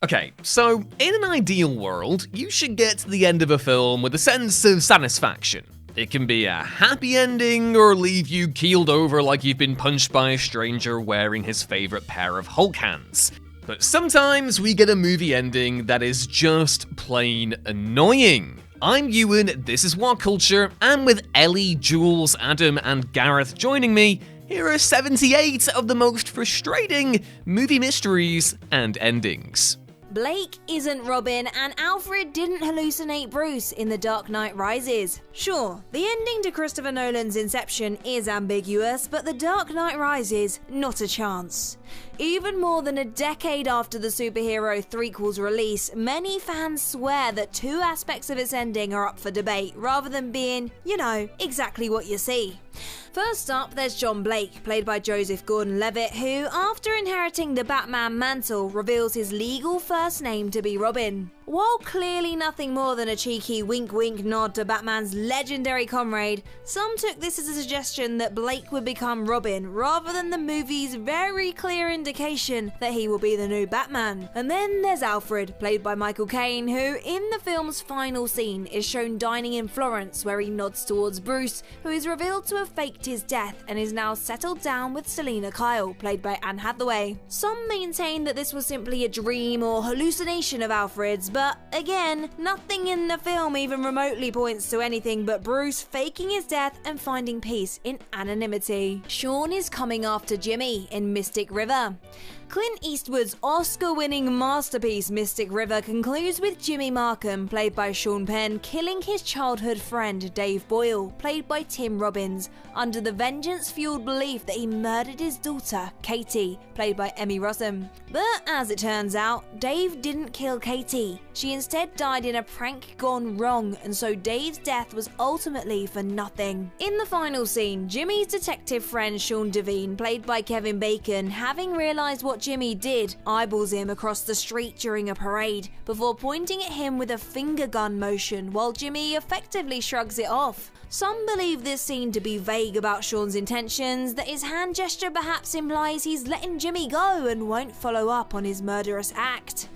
Okay, so in an ideal world, you should get to the end of a film with a sense of satisfaction. It can be a happy ending or leave you keeled over like you've been punched by a stranger wearing his favourite pair of Hulk hands. But sometimes we get a movie ending that is just plain annoying. I'm Ewan, this is What Culture, and with Ellie, Jules, Adam, and Gareth joining me, here are 78 of the most frustrating movie mysteries and endings. Blake isn't Robin, and Alfred didn't hallucinate Bruce in The Dark Knight Rises. Sure, the ending to Christopher Nolan's Inception is ambiguous, but The Dark Knight Rises, not a chance. Even more than a decade after the superhero threequel's release, many fans swear that two aspects of its ending are up for debate, rather than being, you know, exactly what you see. First up, there's John Blake, played by Joseph Gordon-Levitt, who, after inheriting the Batman mantle, reveals his legal first name to be Robin. While clearly nothing more than a cheeky wink-wink nod to Batman's legendary comrade, some took this as a suggestion that Blake would become Robin, rather than the movie's very clear indication that he will be the new Batman. And then there's Alfred, played by Michael Caine, who, in the film's final scene, is shown dining in Florence, where he nods towards Bruce, who is revealed to have faked his death and is now settled down with Selena Kyle, played by Anne Hathaway. Some maintain that this was simply a dream or hallucination of Alfred's, but again, nothing in the film even remotely points to anything but Bruce faking his death and finding peace in anonymity. Sean is coming after Jimmy in Mystic River. Clint Eastwood's Oscar-winning masterpiece Mystic River concludes with Jimmy Markham, played by Sean Penn, killing his childhood friend Dave Boyle, played by Tim Robbins, under the vengeance-fueled belief that he murdered his daughter, Katie, played by Emmy Rossum. But as it turns out, Dave didn't kill Katie. She instead died in a prank gone wrong, and so Dave's death was ultimately for nothing. In the final scene, Jimmy's detective friend Sean Devine, played by Kevin Bacon, having realised what Jimmy did, eyeballs him across the street during a parade, before pointing at him with a finger gun motion, while Jimmy effectively shrugs it off. Some believe this scene to be vague about Sean's intentions, that his hand gesture perhaps implies he's letting Jimmy go and won't follow up on his murderous act.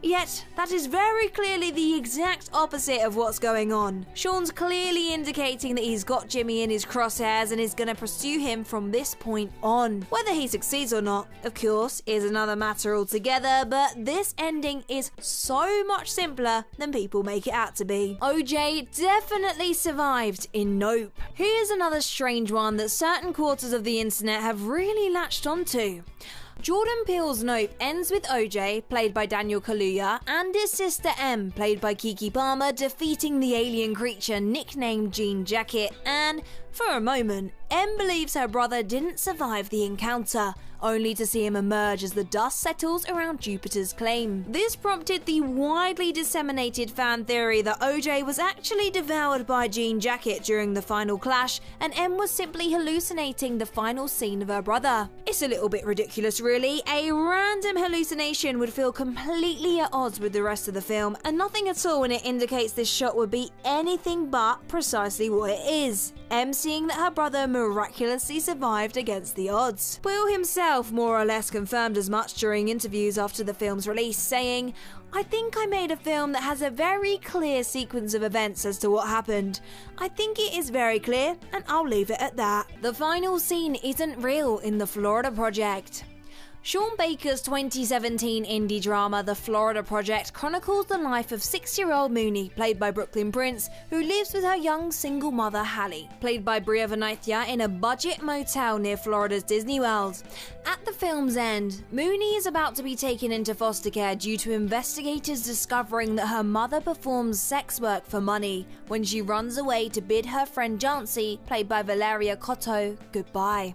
Yet, that is very clearly the exact opposite of what's going on. Sean's clearly indicating that he's got Jimmy in his crosshairs and is going to pursue him from this point on. Whether he succeeds or not, of course, is another matter altogether, but this ending is so much simpler than people make it out to be. OJ definitely survived in Nope. Here's another strange one that certain quarters of the internet have really latched onto. Jordan Peele's Nope ends with OJ, played by Daniel Kaluuya, and his sister M, played by Keke Palmer, defeating the alien creature nicknamed Jean Jacket, and, for a moment, M believes her brother didn't survive the encounter, only to see him emerge as the dust settles around Jupiter's claim. This prompted the widely disseminated fan theory that OJ was actually devoured by Jean Jacket during the final clash, and M was simply hallucinating the final scene of her brother. It's a little bit ridiculous really. A random hallucination would feel completely at odds with the rest of the film, and nothing at all in it indicates this shot would be anything but precisely what it is. M seeing that her brother miraculously survived against the odds. Peele himself more or less confirmed as much during interviews after the film's release, saying, "I think I made a film that has a very clear sequence of events as to what happened. I think it is very clear, and I'll leave it at that." The final scene isn't real in The Florida Project. Sean Baker's 2017 indie drama The Florida Project chronicles the life of 6-year-old Mooney, played by Brooklyn Prince, who lives with her young single mother Hallie, played by Bria Vanaithya, in a budget motel near Florida's Disney World. At the film's end, Mooney is about to be taken into foster care due to investigators discovering that her mother performs sex work for money when she runs away to bid her friend Jancy, played by Valeria Cotto, goodbye.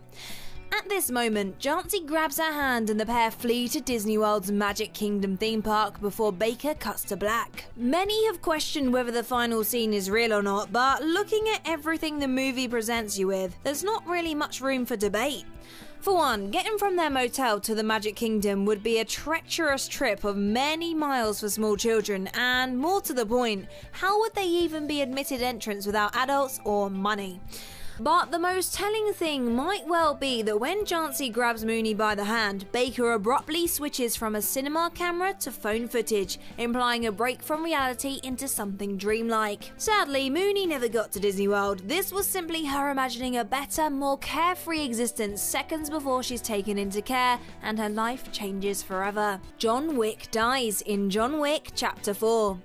At this moment, Jancy grabs her hand and the pair flee to Disney World's Magic Kingdom theme park before Baker cuts to black. Many have questioned whether the final scene is real or not, but looking at everything the movie presents you with, there's not really much room for debate. For one, getting from their motel to the Magic Kingdom would be a treacherous trip of many miles for small children, and more to the point, how would they even be admitted entrance without adults or money? But the most telling thing might well be that when Chauncey grabs Mooney by the hand, Baker abruptly switches from a cinema camera to phone footage, implying a break from reality into something dreamlike. Sadly, Mooney never got to Disney World. This was simply her imagining a better, more carefree existence seconds before she's taken into care and her life changes forever. John Wick dies in John Wick Chapter 4.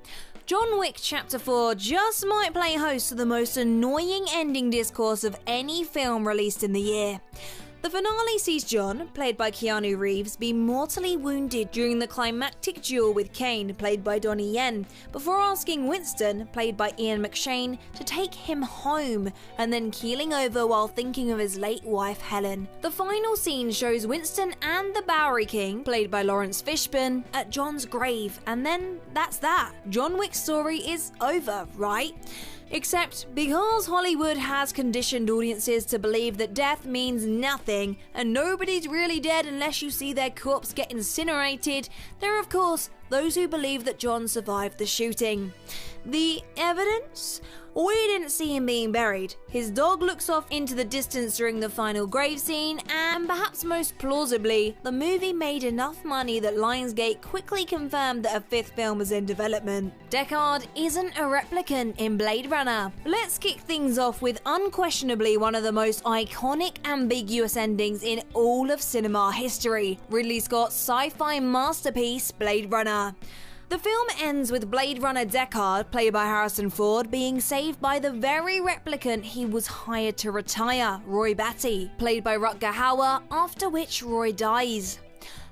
John Wick Chapter 4 just might play host to the most annoying ending discourse of any film released in the year. The finale sees John, played by Keanu Reeves, be mortally wounded during the climactic duel with Kane, played by Donnie Yen, before asking Winston, played by Ian McShane, to take him home, and then keeling over while thinking of his late wife Helen. The final scene shows Winston and the Bowery King, played by Lawrence Fishburne, at John's grave, and then that's that. John Wick's story is over, right? Except because Hollywood has conditioned audiences to believe that death means nothing and nobody's really dead unless you see their corpse get incinerated, there are of course those who believe that John survived the shooting. The evidence? We didn't see him being buried. His dog looks off into the distance during the final grave scene, and perhaps most plausibly, the movie made enough money that Lionsgate quickly confirmed that a fifth film was in development. Decard isn't a replicant in Blade Runner. Let's kick things off with unquestionably one of the most iconic, ambiguous endings in all of cinema history, Ridley Scott's sci-fi masterpiece, Blade Runner. The film ends with Blade Runner Decard, played by Harrison Ford, being saved by the very replicant he was hired to retire, Roy Batty, played by Rutger Hauer, after which Roy dies.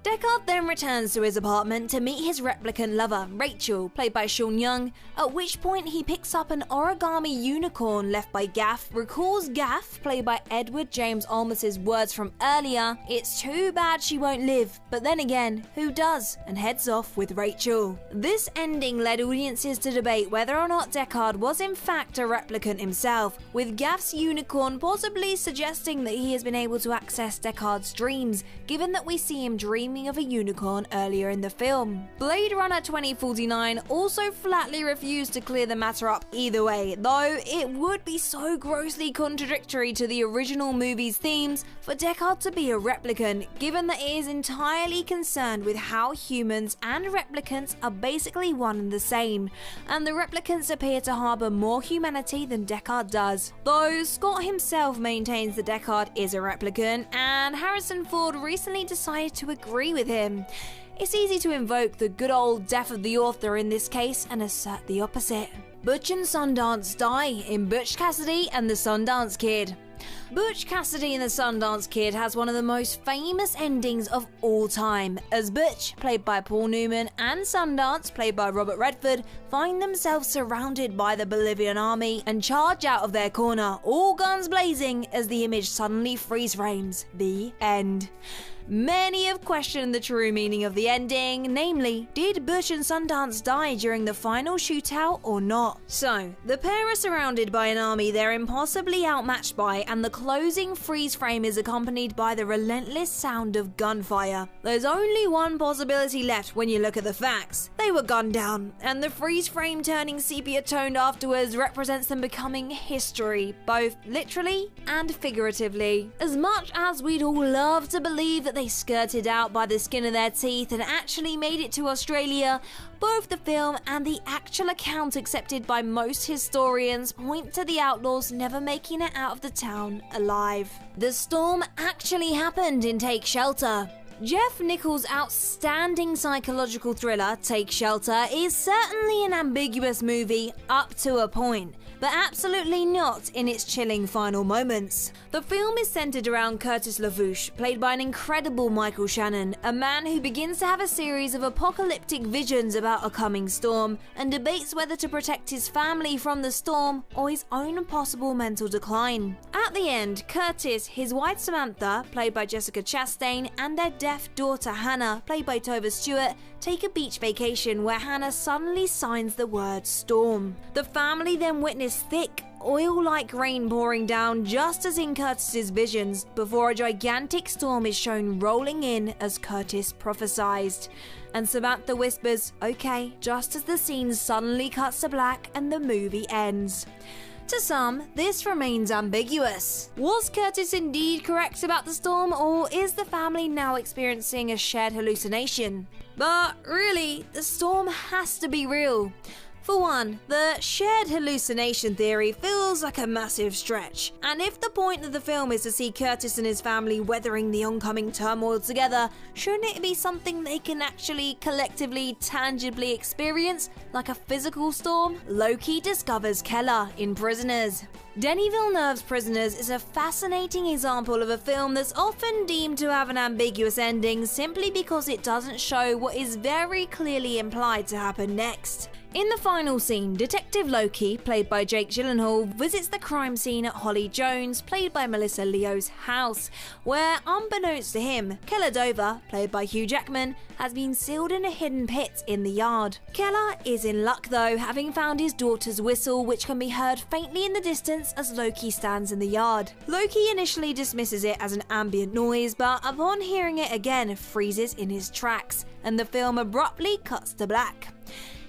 Decard then returns to his apartment to meet his replicant lover, Rachel, played by Sean Young, at which point he picks up an origami unicorn left by Gaff, recalls Gaff, played by Edward James Olmos's words from earlier, "It's too bad she won't live, but then again, who does?" and heads off with Rachel. This ending led audiences to debate whether or not Decard was in fact a replicant himself, with Gaff's unicorn possibly suggesting that he has been able to access Decard's dreams, given that we see him dreaming of a unicorn earlier in the film. Blade Runner 2049 also flatly refused to clear the matter up either way, though it would be so grossly contradictory to the original movie's themes for Decard to be a replicant, given that it is entirely concerned with how humans and replicants are basically one and the same, and the replicants appear to harbour more humanity than Decard does. Though Scott himself maintains that Decard is a replicant, and Harrison Ford recently decided to agree with him. It's easy to invoke the good old death of the author in this case and assert the opposite. Butch and Sundance die in Butch Cassidy and the Sundance Kid. Butch Cassidy and the Sundance Kid has one of the most famous endings of all time, as Butch, played by Paul Newman, and Sundance, played by Robert Redford, find themselves surrounded by the Bolivian army and charge out of their corner, all guns blazing, as the image suddenly freeze frames. The end. Many have questioned the true meaning of the ending, namely, did Butch and Sundance die during the final shootout or not? So, the pair are surrounded by an army they're impossibly outmatched by, and the closing freeze frame is accompanied by the relentless sound of gunfire. There's only one possibility left when you look at the facts. They were gunned down, and the freeze frame turning sepia-toned afterwards represents them becoming history, both literally and figuratively. As much as we'd all love to believe that they skirted out by the skin of their teeth and actually made it to Australia, both the film and the actual account accepted by most historians point to the outlaws never making it out of the town alive. The storm actually happened in Take Shelter. Jeff Nichols' outstanding psychological thriller, Take Shelter, is certainly an ambiguous movie up to a point, but absolutely not in its chilling final moments. The film is centered around Curtis LaFouche, played by an incredible Michael Shannon, a man who begins to have a series of apocalyptic visions about a coming storm and debates whether to protect his family from the storm or his own possible mental decline. At the end, Curtis, his wife Samantha, played by Jessica Chastain, and their deaf daughter Hannah, played by Tova Stewart, take a beach vacation where Hannah suddenly signs the word storm. The family then witness thick, oil-like rain pouring down just as in Curtis's visions, before a gigantic storm is shown rolling in as Curtis prophesized. And Samantha whispers, "Okay," just as the scene suddenly cuts to black and the movie ends. To some, this remains ambiguous. Was Curtis indeed correct about the storm, or is the family now experiencing a shared hallucination? But really, the storm has to be real. For one, the shared hallucination theory feels like a massive stretch, and if the point of the film is to see Curtis and his family weathering the oncoming turmoil together, shouldn't it be something they can actually collectively, tangibly experience, like a physical storm? Loki discovers Keller in Prisoners. Denis Villeneuve's Prisoners is a fascinating example of a film that's often deemed to have an ambiguous ending simply because it doesn't show what is very clearly implied to happen next. In the final scene, Detective Loki, played by Jake Gyllenhaal, visits the crime scene at Holly Jones, played by Melissa Leo's house, where, unbeknownst to him, Keller Dover, played by Hugh Jackman, has been sealed in a hidden pit in the yard. Keller is in luck though, having found his daughter's whistle, which can be heard faintly in the distance as Loki stands in the yard. Loki initially dismisses it as an ambient noise, but upon hearing it again, freezes in his tracks, and the film abruptly cuts to black.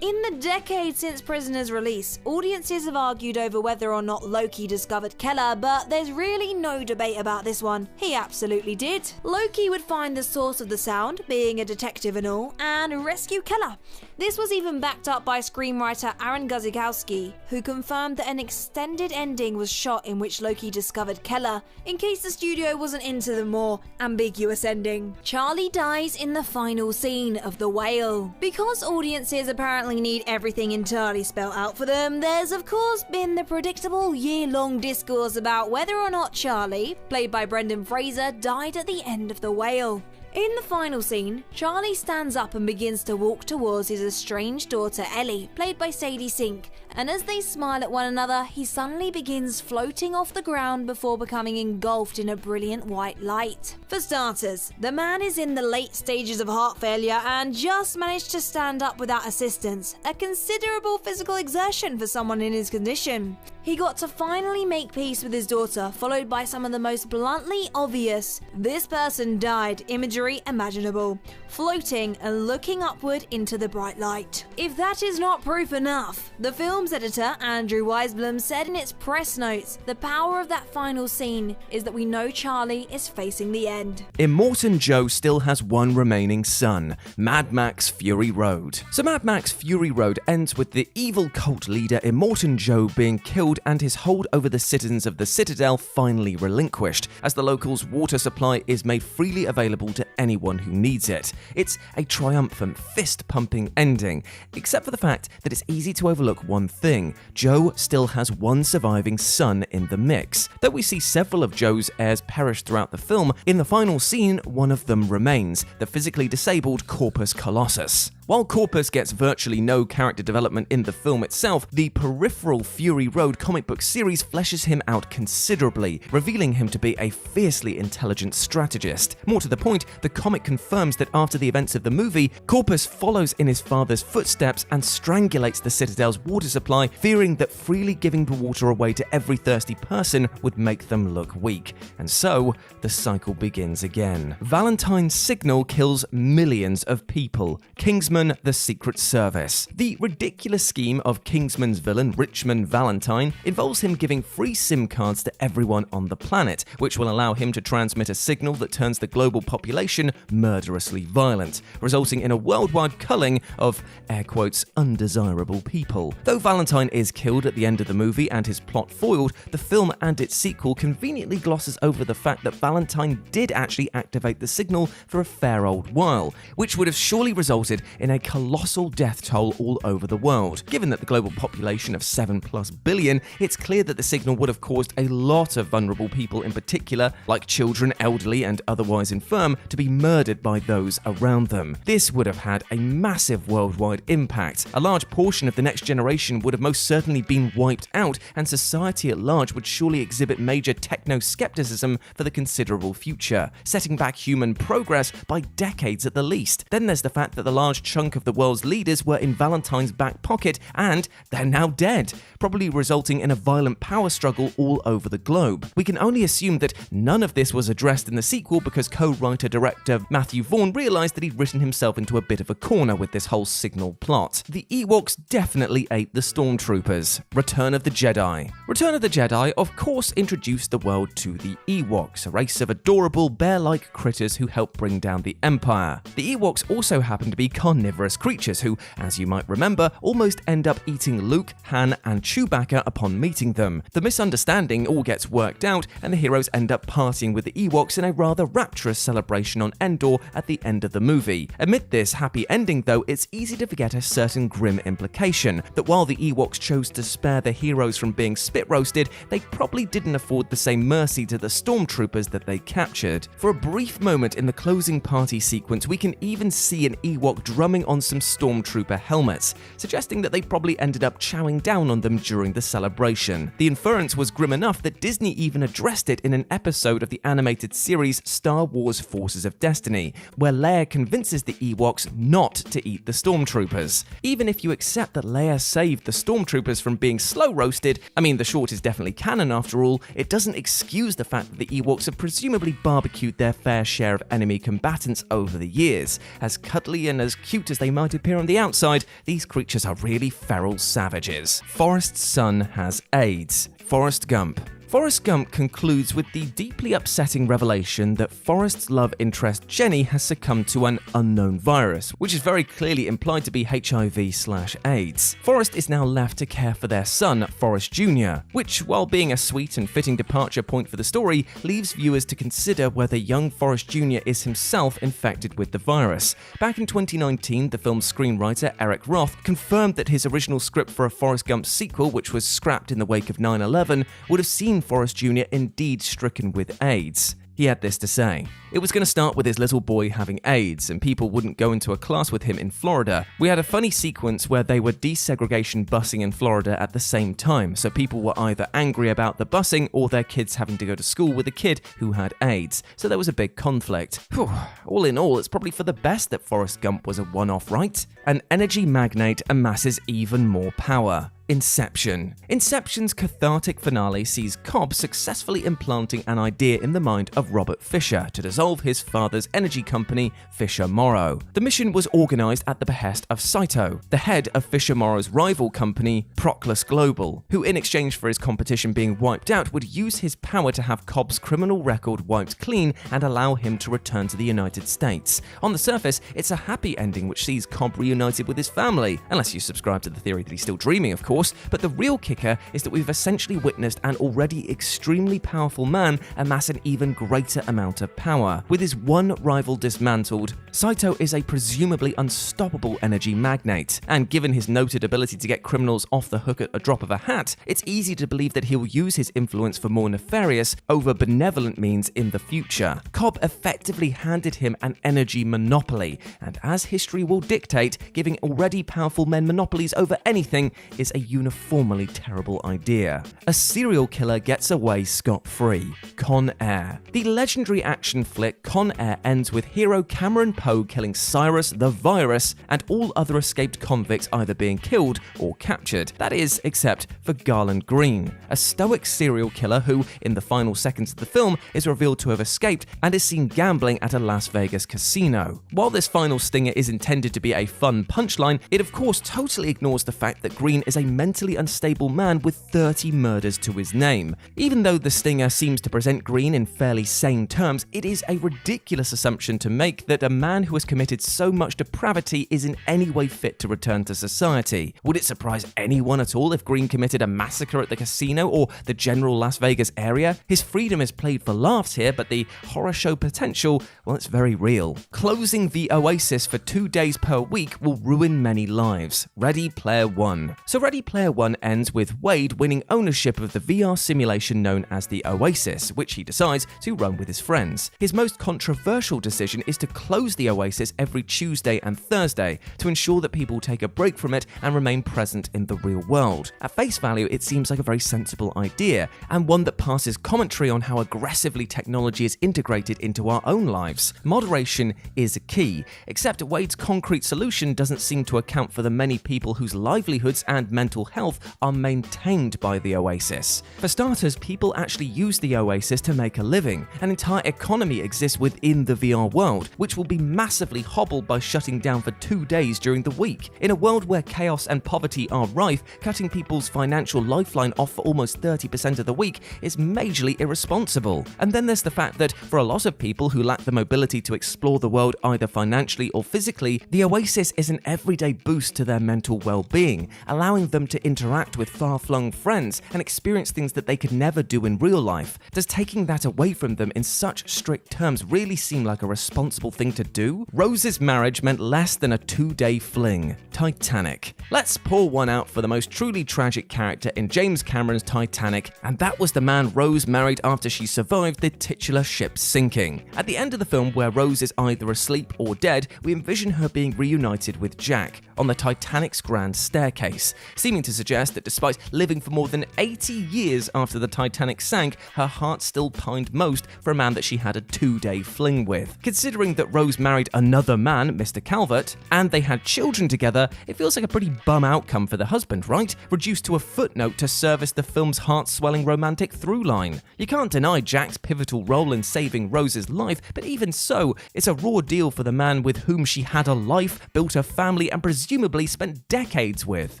In the decade since Prisoners' release, audiences have argued over whether or not Loki discovered Keller, but there's really no debate about this one. He absolutely did. Loki would find the source of the sound, being a detective and all, and rescue Keller. This was even backed up by screenwriter Aaron Guzikowski, who confirmed that an extended ending was shot in which Loki discovered Keller, in case the studio wasn't into the more ambiguous ending. Charlie dies in the final scene of The Whale. Because audiences apparently need everything entirely spelled out for them, there's of course been the predictable year-long discourse about whether or not Charlie, played by Brendan Fraser, died at the end of The Whale. In the final scene, Charlie stands up and begins to walk towards his estranged daughter Ellie, played by Sadie Sink, and as they smile at one another, he suddenly begins floating off the ground before becoming engulfed in a brilliant white light. For starters, the man is in the late stages of heart failure and just managed to stand up without assistance, a considerable physical exertion for someone in his condition. He got to finally make peace with his daughter, followed by some of the most bluntly obvious "this person died" imagery imaginable, floating and looking upward into the bright light. If that is not proof enough, the film's editor, Andrew Weisblum, said in its press notes, the power of that final scene is that we know Charlie is facing the end. Immorton Joe still has one remaining son, Mad Max Fury Road. So Mad Max Fury Road ends with the evil cult leader Immorton Joe being killed and his hold over the citizens of the Citadel finally relinquished, as the locals' water supply is made freely available to anyone who needs it. It's a triumphant, fist-pumping ending, except for the fact that it's easy to overlook one thing: Joe still has one surviving son in the mix. Though we see several of Joe's heirs perish throughout the film, in the final scene, one of them remains, the physically disabled Corpus Colossus. While Corpus gets virtually no character development in the film itself, the peripheral Fury Road comic book series fleshes him out considerably, revealing him to be a fiercely intelligent strategist. More to the point, the comic confirms that after the events of the movie, Corpus follows in his father's footsteps and strangulates the Citadel's water supply, fearing that freely giving the water away to every thirsty person would make them look weak. And so, the cycle begins again. Valentines Signal kills millions of people. Kingsman, the Secret Service. The ridiculous scheme of Kingsman's villain, Richmond Valentine, involves him giving free SIM cards to everyone on the planet, which will allow him to transmit a signal that turns the global population murderously violent, resulting in a worldwide culling of, air quotes, undesirable people. Though Valentine is killed at the end of the movie and his plot foiled, the film and its sequel conveniently glosses over the fact that Valentine did actually activate the signal for a fair old while, which would have surely resulted in a colossal death toll all over the world. Given that the global population of 7+ billion, it's clear that the signal would have caused a lot of vulnerable people in particular, like children, elderly and otherwise infirm, to be murdered by those around them. This would have had a massive worldwide impact. A large portion of the next generation would have most certainly been wiped out, and society at large would surely exhibit major techno-skepticism for the considerable future, setting back human progress by decades at the least. Then there's the fact that the large chunk of the world's leaders were in Valentine's back pocket, and they're now dead, probably resulting in a violent power struggle all over the globe. We can only assume that none of this was addressed in the sequel because co-writer-director Matthew Vaughn realised that he'd written himself into a bit of a corner with this whole Signal plot. The Ewoks definitely ate the Stormtroopers. Return of the Jedi. Return of the Jedi, of course, introduced the world to the Ewoks, a race of adorable, bear-like critters who help bring down the Empire. The Ewoks also happen to be carnivorous creatures who, as you might remember, almost end up eating Luke, Han, and Chewbacca upon meeting them. The misunderstanding all gets worked out, and the heroes end up partying with the Ewoks in a rather rapturous celebration on Endor at the end of the movie. Amid this happy ending, though, it's easy to forget a certain grim implication, that while the Ewoks chose to spare the heroes from being spit-roasted, they probably didn't afford the same mercy to the Stormtroopers that they captured. For a brief moment in the closing party sequence, we can even see an Ewok drumming on some Stormtrooper helmets, suggesting that they probably ended up chowing down on them during the celebration. The inference was grim enough that Disney even addressed it in an episode of the animated series Star Wars Forces of Destiny, where Leia convinces the Ewoks not to eat the Stormtroopers. Even if you accept that Leia saved the Stormtroopers from being slow-roasted, I mean, the short is definitely canon after all, it doesn't excuse the fact that the Ewoks have presumably barbecued their fair share of enemy combatants over the years. As cuddly and as cute as they might appear on the outside, these creatures are really feral savages. Forrest's son has AIDS. Forrest Gump. Forrest Gump concludes with the deeply upsetting revelation that Forrest's love interest Jenny has succumbed to an unknown virus, which is very clearly implied to be HIV/AIDS. Forrest is now left to care for their son, Forrest Jr., which, while being a sweet and fitting departure point for the story, leaves viewers to consider whether young Forrest Jr. is himself infected with the virus. Back in 2019, the film's screenwriter, Eric Roth, confirmed that his original script for a Forrest Gump sequel, which was scrapped in the wake of 9/11, would have seen Forrest Jr. indeed stricken with AIDS. He had this to say: "It was going to start with his little boy having AIDS, and people wouldn't go into a class with him in Florida. We had a funny sequence where they were desegregation busing in Florida at the same time, so people were either angry about the busing or their kids having to go to school with a kid who had AIDS, so there was a big conflict." Whew. All in all, it's probably for the best that Forrest Gump was a one-off, right? An energy magnate amasses even more power. Inception. Inception's cathartic finale sees Cobb successfully implanting an idea in the mind of Robert Fisher to dissolve his father's energy company, Fisher Morrow. The mission was organized at the behest of Saito, the head of Fisher Morrow's rival company, Proclus Global, who in exchange for his competition being wiped out would use his power to have Cobb's criminal record wiped clean and allow him to return to the United States. On the surface, it's a happy ending which sees Cobb reunited with his family, unless you subscribe to the theory that he's still dreaming, of course. But the real kicker is that we've essentially witnessed an already extremely powerful man amass an even greater amount of power. With his one rival dismantled, Saito is a presumably unstoppable energy magnate, and given his noted ability to get criminals off the hook at a drop of a hat, it's easy to believe that he'll use his influence for more nefarious, over benevolent means in the future. Cobb effectively handed him an energy monopoly, and as history will dictate, giving already powerful men monopolies over anything is a uniformly terrible idea. A serial killer gets away scot-free. Con Air. The legendary action flick Con Air ends with hero Cameron Poe killing Cyrus the Virus and all other escaped convicts either being killed or captured. That is, except for Garland Green, a stoic serial killer who, in the final seconds of the film, is revealed to have escaped and is seen gambling at a Las Vegas casino. While this final stinger is intended to be a fun punchline, it of course totally ignores the fact that Green is a mentally unstable man with 30 murders to his name. Even though the stinger seems to present Green in fairly sane terms, it is a ridiculous assumption to make that a man who has committed so much depravity is in any way fit to return to society. Would it surprise anyone at all if Green committed a massacre at the casino or the general Las Vegas area? His freedom is played for laughs here, but the horror show potential, well, it's very real. Closing the Oasis for 2 days per week will ruin many lives. Ready Player One. So Ready Ready Player One ends with Wade winning ownership of the VR simulation known as the Oasis, which he decides to run with his friends. His most controversial decision is to close the Oasis every Tuesday and Thursday to ensure that people take a break from it and remain present in the real world. At face value, it seems like a very sensible idea, and one that passes commentary on how aggressively technology is integrated into our own lives. Moderation is key, except Wade's concrete solution doesn't seem to account for the many people whose livelihoods and mental health are maintained by the Oasis. For starters, people actually use the Oasis to make a living. An entire economy exists within the VR world, which will be massively hobbled by shutting down for 2 days during the week. In a world where chaos and poverty are rife, cutting people's financial lifeline off for almost 30% of the week is majorly irresponsible. And then there's the fact that for a lot of people who lack the mobility to explore the world either financially or physically, the Oasis is an everyday boost to their mental well-being, allowing them to interact with far-flung friends and experience things that they could never do in real life. Does taking that away from them in such strict terms really seem like a responsible thing to do? Rose's marriage meant less than a 2-day fling. Titanic. Let's pour one out for the most truly tragic character in James Cameron's Titanic, and that was the man Rose married after she survived the titular ship sinking. At the end of the film, where Rose is either asleep or dead, we envision her being reunited with Jack on the Titanic's grand staircase, seeming to suggest that despite living for more than 80 years after the Titanic sank, her heart still pined most for a man that she had a 2-day fling with. Considering that Rose married another man, Mr. Calvert, and they had children together, it feels like a pretty bum outcome for the husband, right? Reduced to a footnote to service the film's heart-swelling romantic through line. You can't deny Jack's pivotal role in saving Rose's life, but even so, it's a raw deal for the man with whom she had a life, built a family, and presumably spent decades with.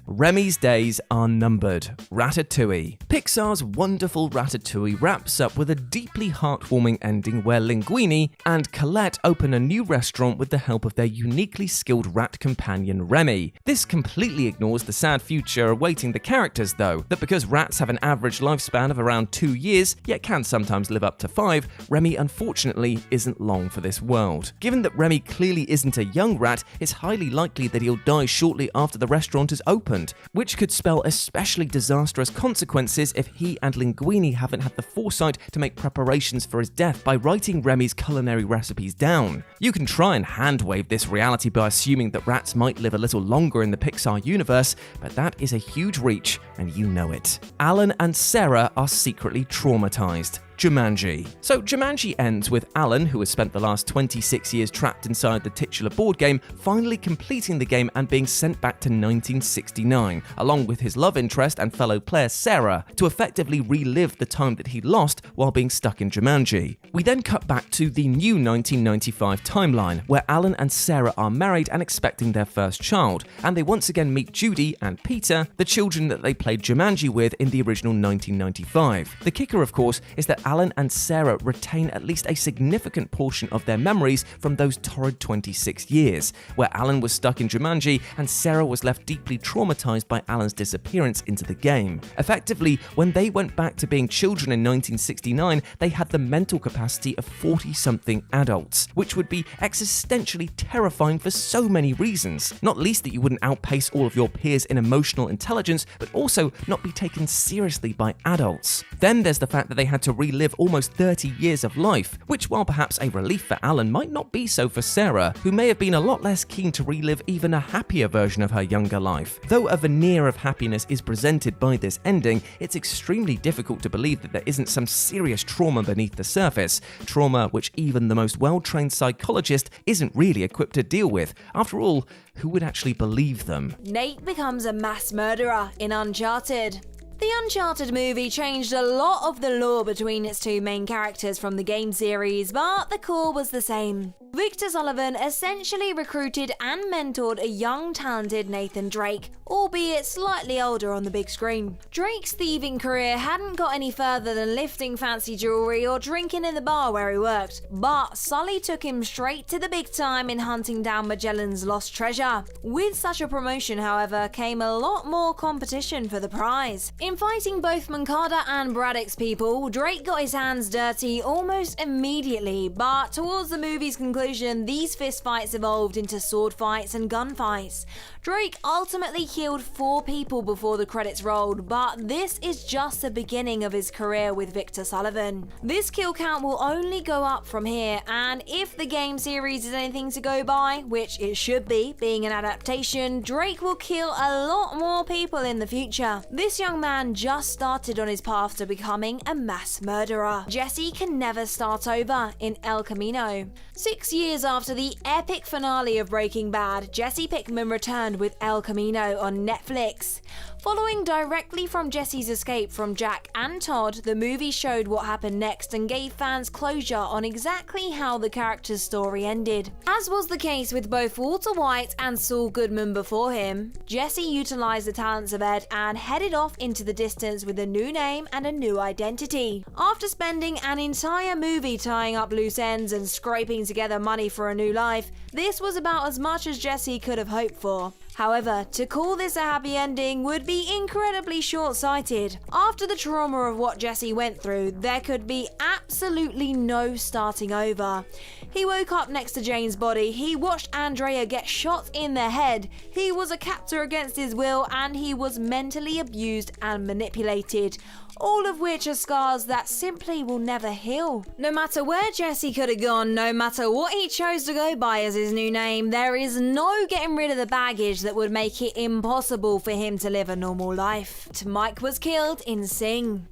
Remy's days are numbered. Ratatouille. Pixar's wonderful Ratatouille wraps up with a deeply heartwarming ending where Linguini and Colette open a new restaurant with the help of their uniquely skilled rat companion Remy. This completely ignores the sad future awaiting the characters though, that because rats have an average lifespan of around 2 years, yet can sometimes live up to 5, Remy unfortunately isn't long for this world. Given that Remy clearly isn't a young rat, it's highly likely that he'll die shortly after the restaurant is opened, which could spell especially disastrous consequences if he and Linguini haven't had the foresight to make preparations for his death by writing Remy's culinary recipes down. You can try and hand-wave this reality by assuming that rats might live a little longer in the Pixar universe, but that is a huge reach, and you know it. Alan and Sarah are secretly traumatized. Jumanji. So Jumanji ends with Alan, who has spent the last 26 years trapped inside the titular board game, finally completing the game and being sent back to 1969, along with his love interest and fellow player Sarah, to effectively relive the time that he lost while being stuck in Jumanji. We then cut back to the new 1995 timeline, where Alan and Sarah are married and expecting their first child, and they once again meet Judy and Peter, the children that they played Jumanji with in the original 1995. The kicker, of course, is that Alan and Sarah retain at least a significant portion of their memories from those torrid 26 years, where Alan was stuck in Jumanji and Sarah was left deeply traumatized by Alan's disappearance into the game. Effectively, when they went back to being children in 1969, they had the mental capacity of 40-something adults, which would be existentially terrifying for so many reasons, not least that you wouldn't outpace all of your peers in emotional intelligence, but also not be taken seriously by adults. Then there's the fact that they had to relive almost 30 years of life, which, while perhaps a relief for Alan, might not be so for Sarah, who may have been a lot less keen to relive even a happier version of her younger life. Though a veneer of happiness is presented by this ending, it's extremely difficult to believe that there isn't some serious trauma beneath the surface, trauma which even the most well-trained psychologist isn't really equipped to deal with. After all, who would actually believe them? Nate becomes a mass murderer in Uncharted. The Uncharted movie changed a lot of the lore between its two main characters from the game series, but the core was the same. Victor Sullivan essentially recruited and mentored a young, talented Nathan Drake, albeit slightly older on the big screen. Drake's thieving career hadn't got any further than lifting fancy jewelry or drinking in the bar where he worked, but Sully took him straight to the big time in hunting down Magellan's lost treasure. With such a promotion, however, came a lot more competition for the prize. In fighting both Moncada and Braddock's people, Drake got his hands dirty almost immediately, but towards the movie's conclusion, conclusion, these fistfights evolved into sword fights and gunfights. Drake ultimately killed 4 people before the credits rolled, but this is just the beginning of his career with Victor Sullivan. This kill count will only go up from here, and if the game series is anything to go by, which it should be, being an adaptation, Drake will kill a lot more people in the future. This young man just started on his path to becoming a mass murderer. Jesse can never start over in El Camino. 6 years after the epic finale of Breaking Bad, Jesse Pinkman returned with El Camino on Netflix. Following directly from Jesse's escape from Jack and Todd, the movie showed what happened next and gave fans closure on exactly how the character's story ended. As was the case with both Walter White and Saul Goodman before him, Jesse utilized the talents of Ed and headed off into the distance with a new name and a new identity. After spending an entire movie tying up loose ends and scraping together money for a new life, this was about as much as Jesse could have hoped for. However, to call this a happy ending would be incredibly short-sighted. After the trauma of what Jesse went through, there could be absolutely no starting over. He woke up next to Jane's body, he watched Andrea get shot in the head, he was a captor against his will, and he was mentally abused and manipulated. All of which are scars that simply will never heal. No matter where Jesse could have gone, no matter what he chose to go by as his new name, there is no getting rid of the baggage that would make it impossible for him to live a normal life. Mike was killed in Sing.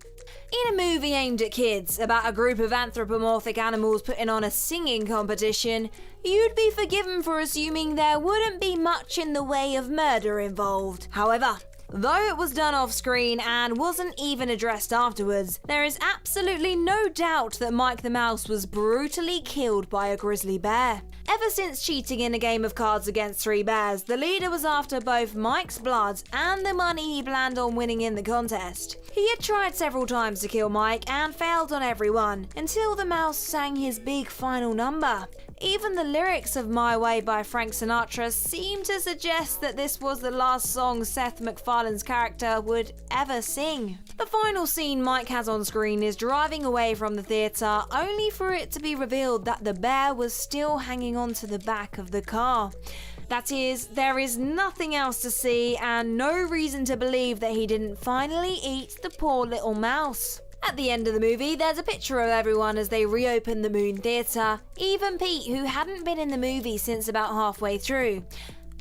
In a movie aimed at kids, about a group of anthropomorphic animals putting on a singing competition, you'd be forgiven for assuming there wouldn't be much in the way of murder involved. However, though it was done off screen and wasn't even addressed afterwards, there is absolutely no doubt that Mike the Mouse was brutally killed by a grizzly bear. Ever since cheating in a game of Cards Against 3 Bears, the leader was after both Mike's blood and the money he planned on winning in the contest. He had tried several times to kill Mike and failed on every one, until the mouse sang his big final number. Even the lyrics of My Way by Frank Sinatra seem to suggest that this was the last song Seth MacFarlane's character would ever sing. The final scene Mike has on screen is driving away from the theatre, only for it to be revealed that the bear was still hanging onto the back of the car. That is, there is nothing else to see and no reason to believe that he didn't finally eat the poor little mouse. At the end of the movie, there's a picture of everyone as they reopen the Moon Theatre, even Pete, who hadn't been in the movie since about halfway through.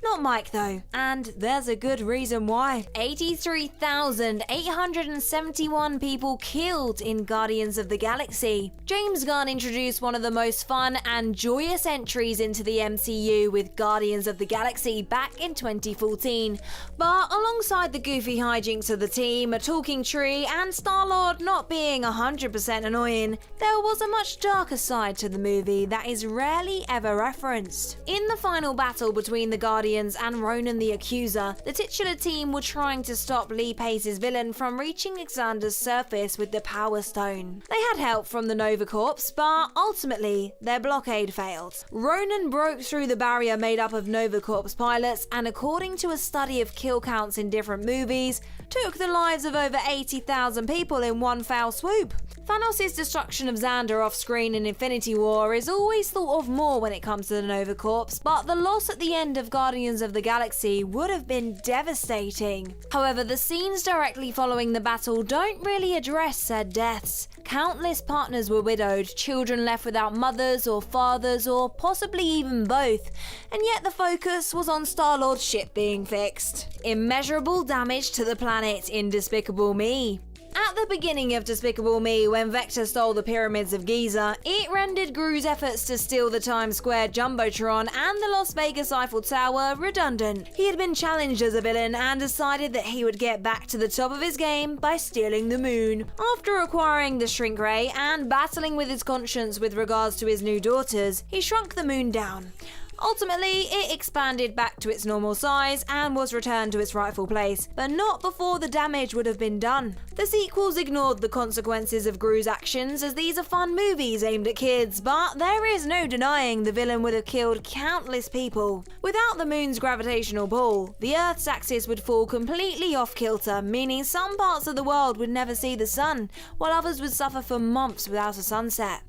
Not Mike though, and there's a good reason why. 83,871 people killed in Guardians of the Galaxy. James Gunn introduced one of the most fun and joyous entries into the MCU with Guardians of the Galaxy back in 2014. But alongside the goofy hijinks of the team, a talking tree, and Star-Lord not being 100% annoying, there was a much darker side to the movie that is rarely ever referenced. In the final battle between the Guardians and Ronan the Accuser, the titular team were trying to stop Lee Pace's villain from reaching Xander's surface with the Power Stone. They had help from the Nova Corps, but ultimately, their blockade failed. Ronan broke through the barrier made up of Nova Corps pilots and, according to a study of kill counts in different movies, took the lives of over 80,000 people in one foul swoop. Thanos' destruction of Xander off-screen in Infinity War is always thought of more when it comes to the Nova Corps, but the loss at the end of Guardians of the Galaxy would have been devastating. However, the scenes directly following the battle don't really address said deaths. Countless partners were widowed, children left without mothers or fathers, or possibly even both, and yet the focus was on Star-Lord's ship being fixed. Immeasurable damage to the planet in Despicable Me. At the beginning of Despicable Me, when Vector stole the pyramids of Giza, it rendered Gru's efforts to steal the Times Square Jumbotron and the Las Vegas Eiffel Tower redundant. He had been challenged as a villain and decided that he would get back to the top of his game by stealing the moon. After acquiring the shrink ray and battling with his conscience with regards to his new daughters, he shrunk the moon down. Ultimately, it expanded back to its normal size and was returned to its rightful place, but not before the damage would have been done. The sequels ignored the consequences of Gru's actions, as these are fun movies aimed at kids, but there is no denying the villain would have killed countless people. Without the moon's gravitational pull, the Earth's axis would fall completely off kilter, meaning some parts of the world would never see the sun, while others would suffer for months without a sunset.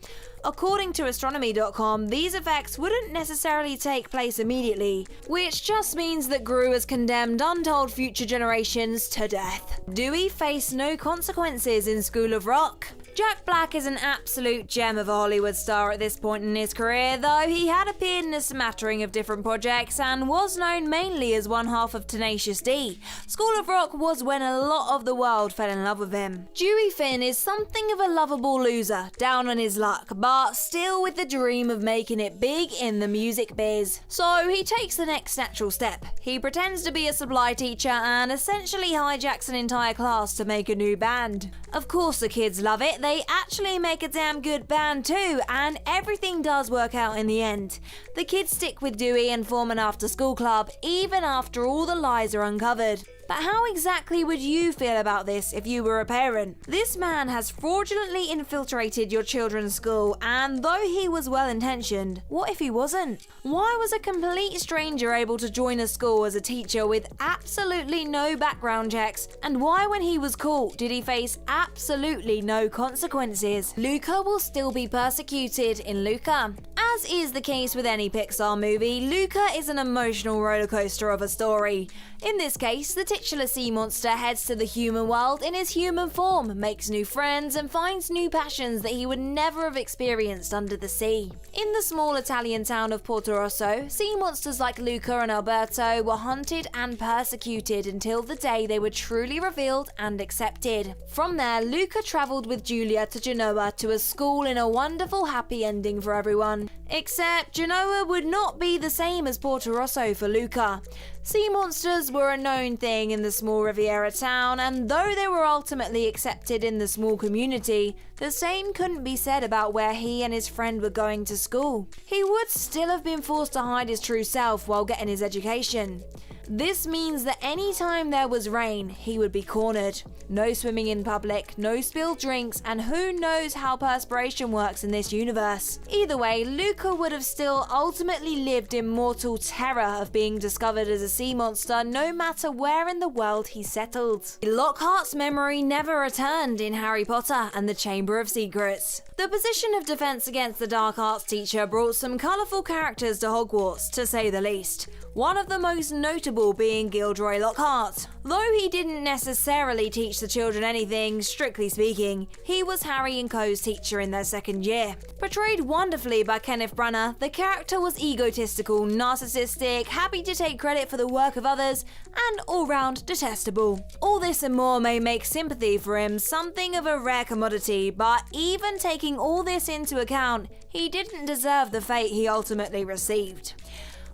According to astronomy.com, these effects wouldn't necessarily take place immediately, which just means that Gru has condemned untold future generations to death. Dewey faced no consequences in School of Rock. Jack Black is an absolute gem of a Hollywood star at this point in his career, though he had appeared in a smattering of different projects and was known mainly as one half of Tenacious D. School of Rock was when a lot of the world fell in love with him. Dewey Finn is something of a lovable loser, down on his luck, but still with the dream of making it big in the music biz. So he takes the next natural step. He pretends to be a supply teacher and essentially hijacks an entire class to make a new band. Of course the kids love it. They actually make a damn good band too, and everything does work out in the end. The kids stick with Dewey and form an after-school club, even after all the lies are uncovered. But how exactly would you feel about this if you were a parent? This man has fraudulently infiltrated your children's school, and though he was well-intentioned, what if he wasn't? Why was a complete stranger able to join a school as a teacher with absolutely no background checks? And why, when he was caught, did he face absolutely no consequences? Luca will still be persecuted in Luca. As is the case with any Pixar movie, Luca is an emotional rollercoaster of a story. In this case, the titular sea monster heads to the human world in his human form, makes new friends, and finds new passions that he would never have experienced under the sea. In the small Italian town of Porto Rosso, sea monsters like Luca and Alberto were hunted and persecuted until the day they were truly revealed and accepted. From there, Luca travelled with Giulia to Genoa to a school in a wonderful happy ending for everyone. Except Genoa would not be the same as Porto Rosso for Luca. Sea monsters were a known thing in the small Riviera town, and though they were ultimately accepted in the small community, the same couldn't be said about where he and his friend were going to school. He would still have been forced to hide his true self while getting his education. This means that any time there was rain, he would be cornered. No swimming in public, no spilled drinks, and who knows how perspiration works in this universe. Either way, Luca would have still ultimately lived in mortal terror of being discovered as a sea monster no matter where in the world he settled. Lockhart's memory never returned in Harry Potter and the Chamber of Secrets. The position of defense against the dark arts teacher brought some colourful characters to Hogwarts, to say the least. One of the most notable being Gilderoy Lockhart. Though he didn't necessarily teach the children anything, strictly speaking, he was Harry and Co's teacher in their second year. Portrayed wonderfully by Kenneth Branagh, the character was egotistical, narcissistic, happy to take credit for the work of others, and all-round detestable. All this and more may make sympathy for him something of a rare commodity, but even taking all this into account, he didn't deserve the fate he ultimately received.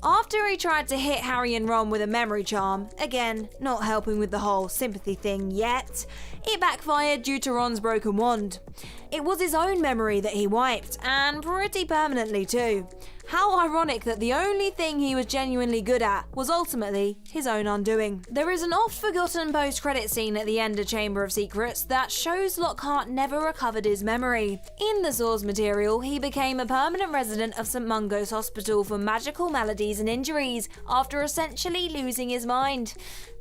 After he tried to hit Harry and Ron with a memory charm, again, not helping with the whole sympathy thing yet, it backfired due to Ron's broken wand. It was his own memory that he wiped, and pretty permanently too. How ironic that the only thing he was genuinely good at was ultimately his own undoing. There is an oft-forgotten post-credit scene at the end of Chamber of Secrets that shows Lockhart never recovered his memory. In the source material, he became a permanent resident of St Mungo's Hospital for magical maladies and injuries after essentially losing his mind.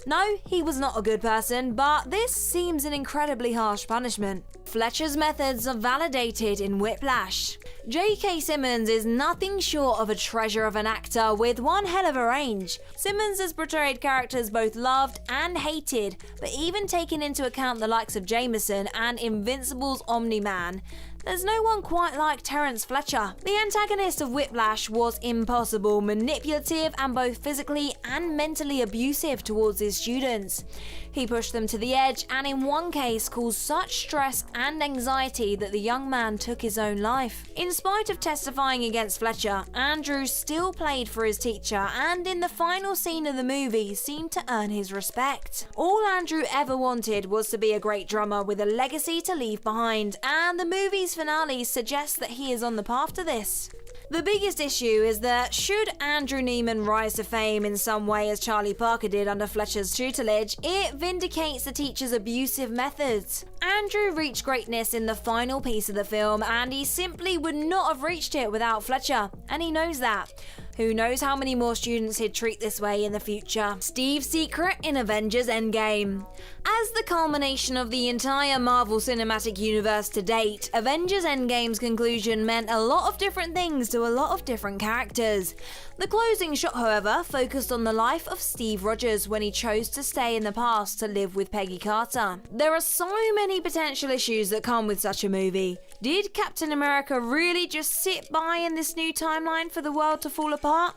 No, he was not a good person, but this seems an incredibly harsh punishment. Fletcher's methods are validated in Whiplash. J.K. Simmons is nothing short of a treasure of an actor with one hell of a range. Simmons has portrayed characters both loved and hated, but even taking into account the likes of Jameson and Invincible's Omni-Man, there's no one quite like Terence Fletcher. The antagonist of Whiplash was impossible, manipulative, and both physically and mentally abusive towards his students. He pushed them to the edge and in one case caused such stress and anxiety that the young man took his own life. In spite of testifying against Fletcher, Andrew still played for his teacher and in the final scene of the movie seemed to earn his respect. All Andrew ever wanted was to be a great drummer with a legacy to leave behind, and the movie's finale suggests that he is on the path to this. The biggest issue is that should Andrew Neiman rise to fame in some way as Charlie Parker did under Fletcher's tutelage, it vindicates the teacher's abusive methods. Andrew reached greatness in the final piece of the film, and he simply would not have reached it without Fletcher, and he knows that. Who knows how many more students he'd treat this way in the future. Steve's secret in Avengers Endgame. As the culmination of the entire Marvel Cinematic Universe to date, Avengers Endgame's conclusion meant a lot of different things to a lot of different characters. The closing shot, however, focused on the life of Steve Rogers when he chose to stay in the past to live with Peggy Carter. There are so many potential issues that come with such a movie. Did Captain America really just sit by in this new timeline for the world to fall apart?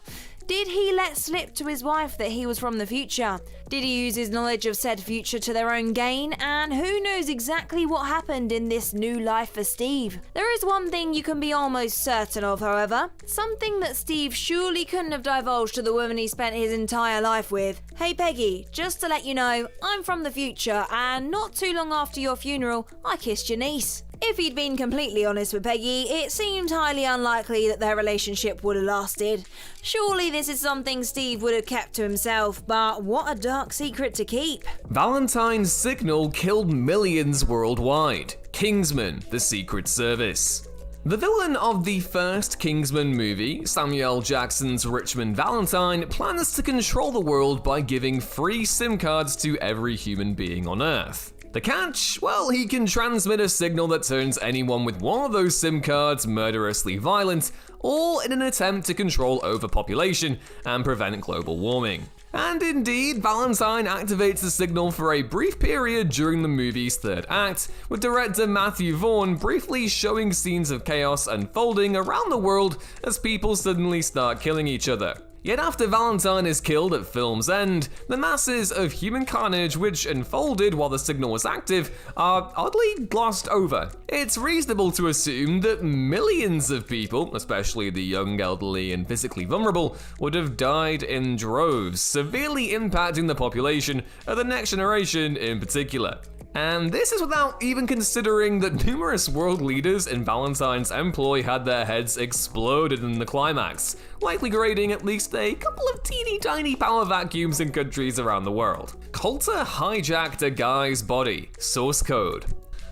Did he let slip to his wife that he was from the future? Did he use his knowledge of said future to their own gain? And who knows exactly what happened in this new life for Steve? There is one thing you can be almost certain of, however. Something that Steve surely couldn't have divulged to the woman he spent his entire life with. Hey Peggy, just to let you know, I'm from the future, and not too long after your funeral, I kissed your niece. If he'd been completely honest with Peggy, it seemed highly unlikely that their relationship would have lasted. Surely this is something Steve would have kept to himself, but what a dark secret to keep. Valentines Signal killed millions worldwide. Kingsman, the Secret Service. The villain of the first Kingsman movie, Samuel Jackson's Richmond Valentine, plans to control the world by giving free SIM cards to every human being on Earth. The catch? Well, he can transmit a signal that turns anyone with one of those SIM cards murderously violent, all in an attempt to control overpopulation and prevent global warming. And indeed, Valentine activates the signal for a brief period during the movie's third act, with director Matthew Vaughn briefly showing scenes of chaos unfolding around the world as people suddenly start killing each other. Yet after Valentine is killed at film's end, the masses of human carnage which unfolded while the signal was active are oddly glossed over. It's reasonable to assume that millions of people, especially the young, elderly, and physically vulnerable, would have died in droves, severely impacting the population of the next generation in particular. And this is without even considering that numerous world leaders in Valentine's employ had their heads exploded in the climax, likely creating at least a couple of teeny tiny power vacuums in countries around the world. Coulter hijacked a guy's body. Source code.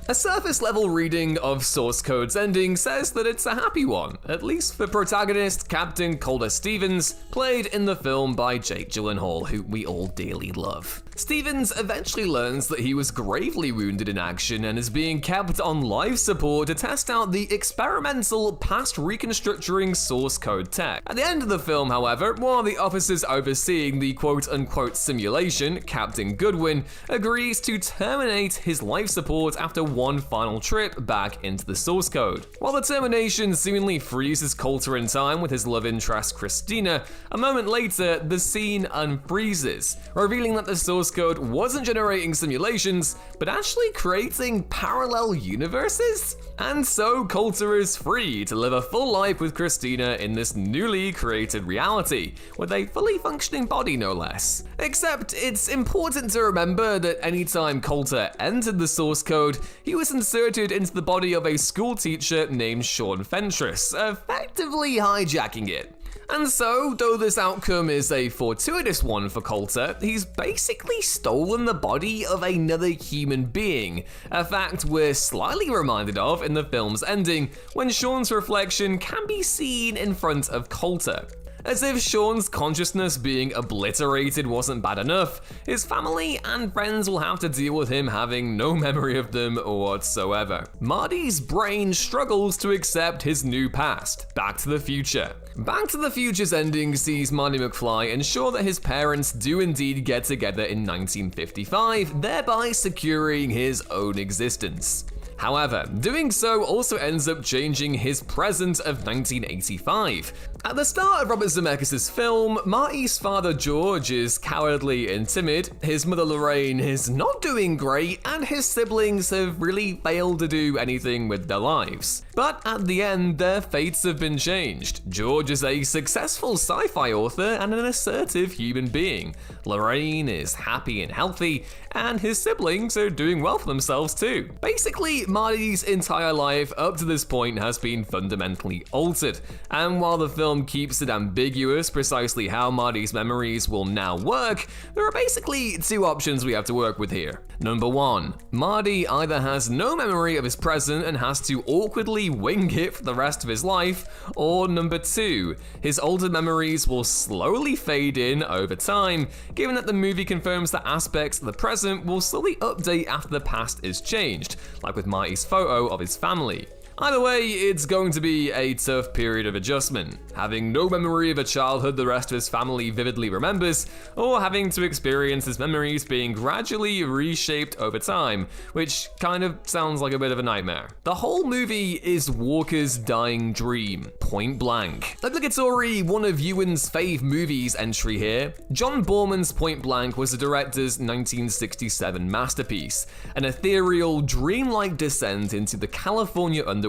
A surface-level reading of source code's ending says that it's a happy one, at least for protagonist Captain Calder Stevens, played in the film by Jake Gyllenhaal, who we all dearly love. Stevens eventually learns that he was gravely wounded in action and is being kept on life support to test out the experimental past reconstructuring source code tech. At the end of the film, however, one of the officers overseeing the quote-unquote simulation, Captain Goodwin, agrees to terminate his life support after one final trip back into the source code. While the termination seemingly freezes Coulter in time with his love interest Christina, a moment later, the scene unfreezes, revealing that the source code wasn't generating simulations, but actually creating parallel universes? And so Coulter is free to live a full life with Christina in this newly created reality, with a fully functioning body no less. Except it's important to remember that anytime Coulter entered the source code, he was inserted into the body of a school teacher named Sean Fentress, effectively hijacking it. And so, though this outcome is a fortuitous one for Coulter, he's basically stolen the body of another human being, a fact we're slightly reminded of in the film's ending, when Sean's reflection can be seen in front of Coulter. As if Sean's consciousness being obliterated wasn't bad enough, his family and friends will have to deal with him having no memory of them whatsoever. Marty's brain struggles to accept his new past. Back to the Future. Back to the Future's ending sees Marty McFly ensure that his parents do indeed get together in 1955, thereby securing his own existence. However, doing so also ends up changing his present of 1985. At the start of Robert Zemeckis' film, Marty's father George is cowardly and timid, his mother Lorraine is not doing great, and his siblings have really failed to do anything with their lives. But at the end, their fates have been changed. George is a successful sci-fi author and an assertive human being. Lorraine is happy and healthy, and his siblings are doing well for themselves too. Basically, Marty's entire life up to this point has been fundamentally altered, and while the film keeps it ambiguous precisely how Marty's memories will now work, there are basically two options we have to work with here. Number 1, Marty either has no memory of his present and has to awkwardly wing it for the rest of his life, or number 2, his older memories will slowly fade in over time, given that the movie confirms that aspects of the present will slowly update after the past is changed, like with Marty's photo of his family. Either way, it's going to be a tough period of adjustment, having no memory of a childhood the rest of his family vividly remembers, or having to experience his memories being gradually reshaped over time, which kind of sounds like a bit of a nightmare. The whole movie is Walker's dying dream, point blank. Obligatory one of Ewan's fave movies entry here. John Borman's Point Blank was the director's 1967 masterpiece, an ethereal, dreamlike descent into the California underworld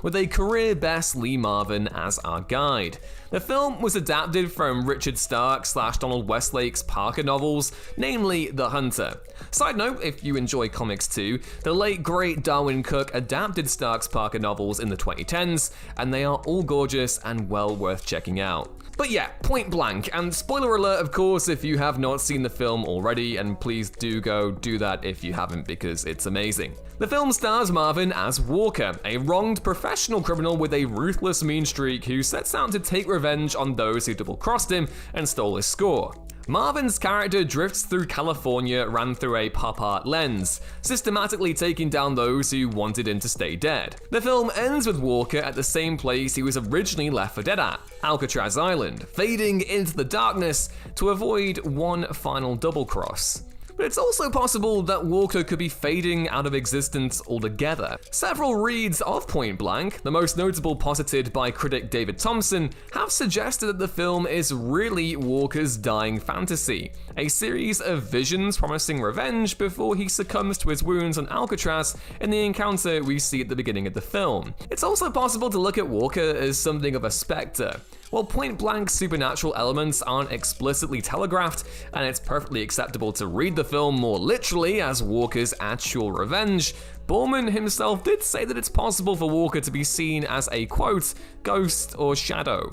with a career best Lee Marvin as our guide. The film was adapted from Richard Stark / Donald Westlake's Parker novels, namely The Hunter. Side note, if you enjoy comics too, the late great Darwin Cook adapted Stark's Parker novels in the 2010s, and they are all gorgeous and well worth checking out. But yeah, Point Blank, and spoiler alert of course if you have not seen the film already, and please do go do that if you haven't because it's amazing. The film stars Marvin as Walker, a wronged professional criminal with a ruthless mean streak who sets out to take revenge on those who double-crossed him and stole his score. Marvin's character drifts through California ran through a pop art lens, systematically taking down those who wanted him to stay dead. The film ends with Walker at the same place he was originally left for dead at, Alcatraz Island, fading into the darkness to avoid one final double cross. But it's also possible that Walker could be fading out of existence altogether. Several reads of Point Blank, the most notable posited by critic David Thompson, have suggested that the film is really Walker's dying fantasy, a series of visions promising revenge before he succumbs to his wounds on Alcatraz in the encounter we see at the beginning of the film. It's also possible to look at Walker as something of a spectre. While Point Blank's supernatural elements aren't explicitly telegraphed, and it's perfectly acceptable to read the film more literally as Walker's actual revenge, Borman himself did say that it's possible for Walker to be seen as a, quote, ghost or shadow.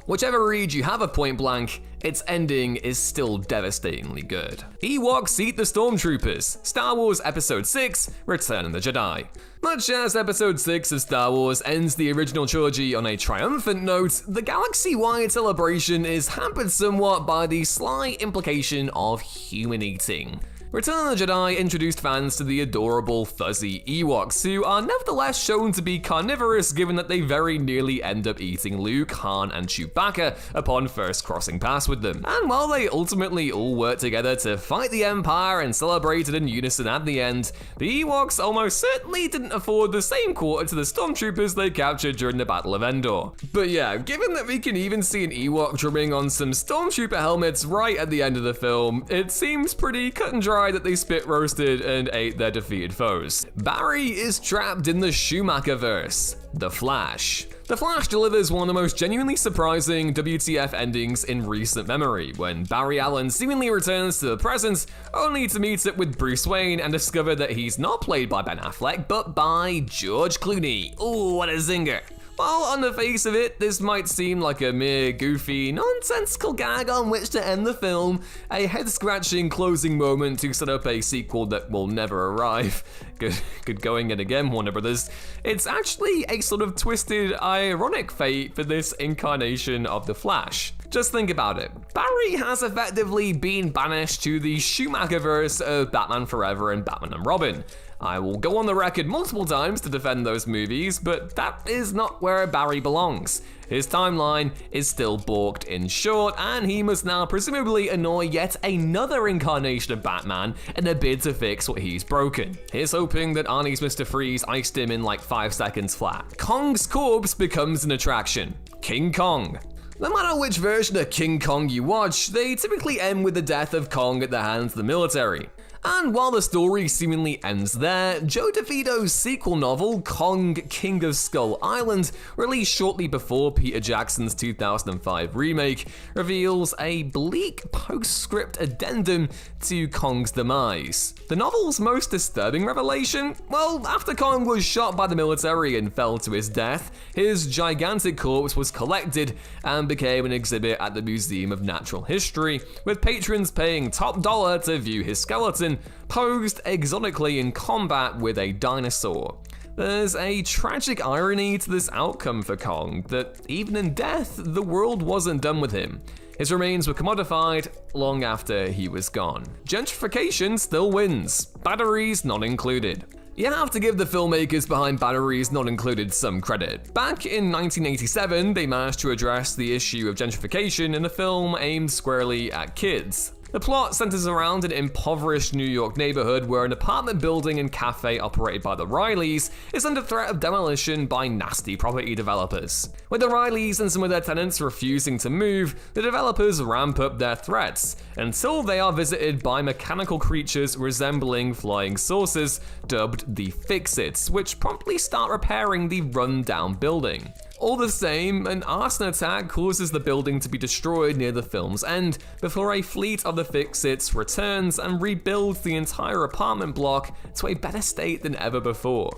Whichever read you have of Point Blank, its ending is still devastatingly good. Ewoks Eat the Stormtroopers, Star Wars Episode VI, Return of the Jedi. Much as Episode VI of Star Wars ends the original trilogy on a triumphant note, the galaxy-wide celebration is hampered somewhat by the sly implication of human eating. Return of the Jedi introduced fans to the adorable, fuzzy Ewoks, who are nevertheless shown to be carnivorous given that they very nearly end up eating Luke, Han, and Chewbacca upon first crossing paths with them. And while they ultimately all work together to fight the Empire and celebrate it in unison at the end, the Ewoks almost certainly didn't afford the same quarter to the Stormtroopers they captured during the Battle of Endor. But yeah, given that we can even see an Ewok drumming on some Stormtrooper helmets right at the end of the film, it seems pretty cut and dry that they spit roasted and ate their defeated foes. Barry is trapped in the Schumacher-verse, The Flash. The Flash delivers one of the most genuinely surprising WTF endings in recent memory, when Barry Allen seemingly returns to the present, only to meet up with Bruce Wayne and discover that he's not played by Ben Affleck, but by George Clooney. Ooh, what a zinger. While on the face of it, this might seem like a mere goofy, nonsensical gag on which to end the film, a head-scratching closing moment to set up a sequel that will never arrive. Good going yet again, Warner Brothers. It's actually a sort of twisted, ironic fate for this incarnation of the Flash. Just think about it. Barry has effectively been banished to the Schumacher-verse of Batman Forever and Batman and Robin. I will go on the record multiple times to defend those movies, but that is not where Barry belongs. His timeline is still balked in short, and he must now presumably annoy yet another incarnation of Batman in a bid to fix what he's broken. Here's hoping that Arnie's Mr. Freeze iced him in like 5 seconds flat. Kong's corpse becomes an attraction. King Kong. No matter which version of King Kong you watch, they typically end with the death of Kong at the hands of the military. And while the story seemingly ends there, Joe DeVito's sequel novel, Kong, King of Skull Island, released shortly before Peter Jackson's 2005 remake, reveals a bleak postscript addendum to Kong's demise. The novel's most disturbing revelation? Well, after Kong was shot by the military and fell to his death, his gigantic corpse was collected and became an exhibit at the Museum of Natural History, with patrons paying top dollar to view his skeleton, posed exotically in combat with a dinosaur. There's a tragic irony to this outcome for Kong, that even in death, the world wasn't done with him. His remains were commodified long after he was gone. Gentrification still wins, batteries not included. You have to give the filmmakers behind Batteries Not Included some credit. Back in 1987, they managed to address the issue of gentrification in a film aimed squarely at kids. The plot centers around an impoverished New York neighborhood where an apartment building and cafe operated by the Rileys is under threat of demolition by nasty property developers. With the Rileys and some of their tenants refusing to move, the developers ramp up their threats until they are visited by mechanical creatures resembling flying saucers dubbed the Fix-Its, which promptly start repairing the run-down building. All the same, an arson attack causes the building to be destroyed near the film's end, before a fleet of the Fix-Its returns and rebuilds the entire apartment block to a better state than ever before.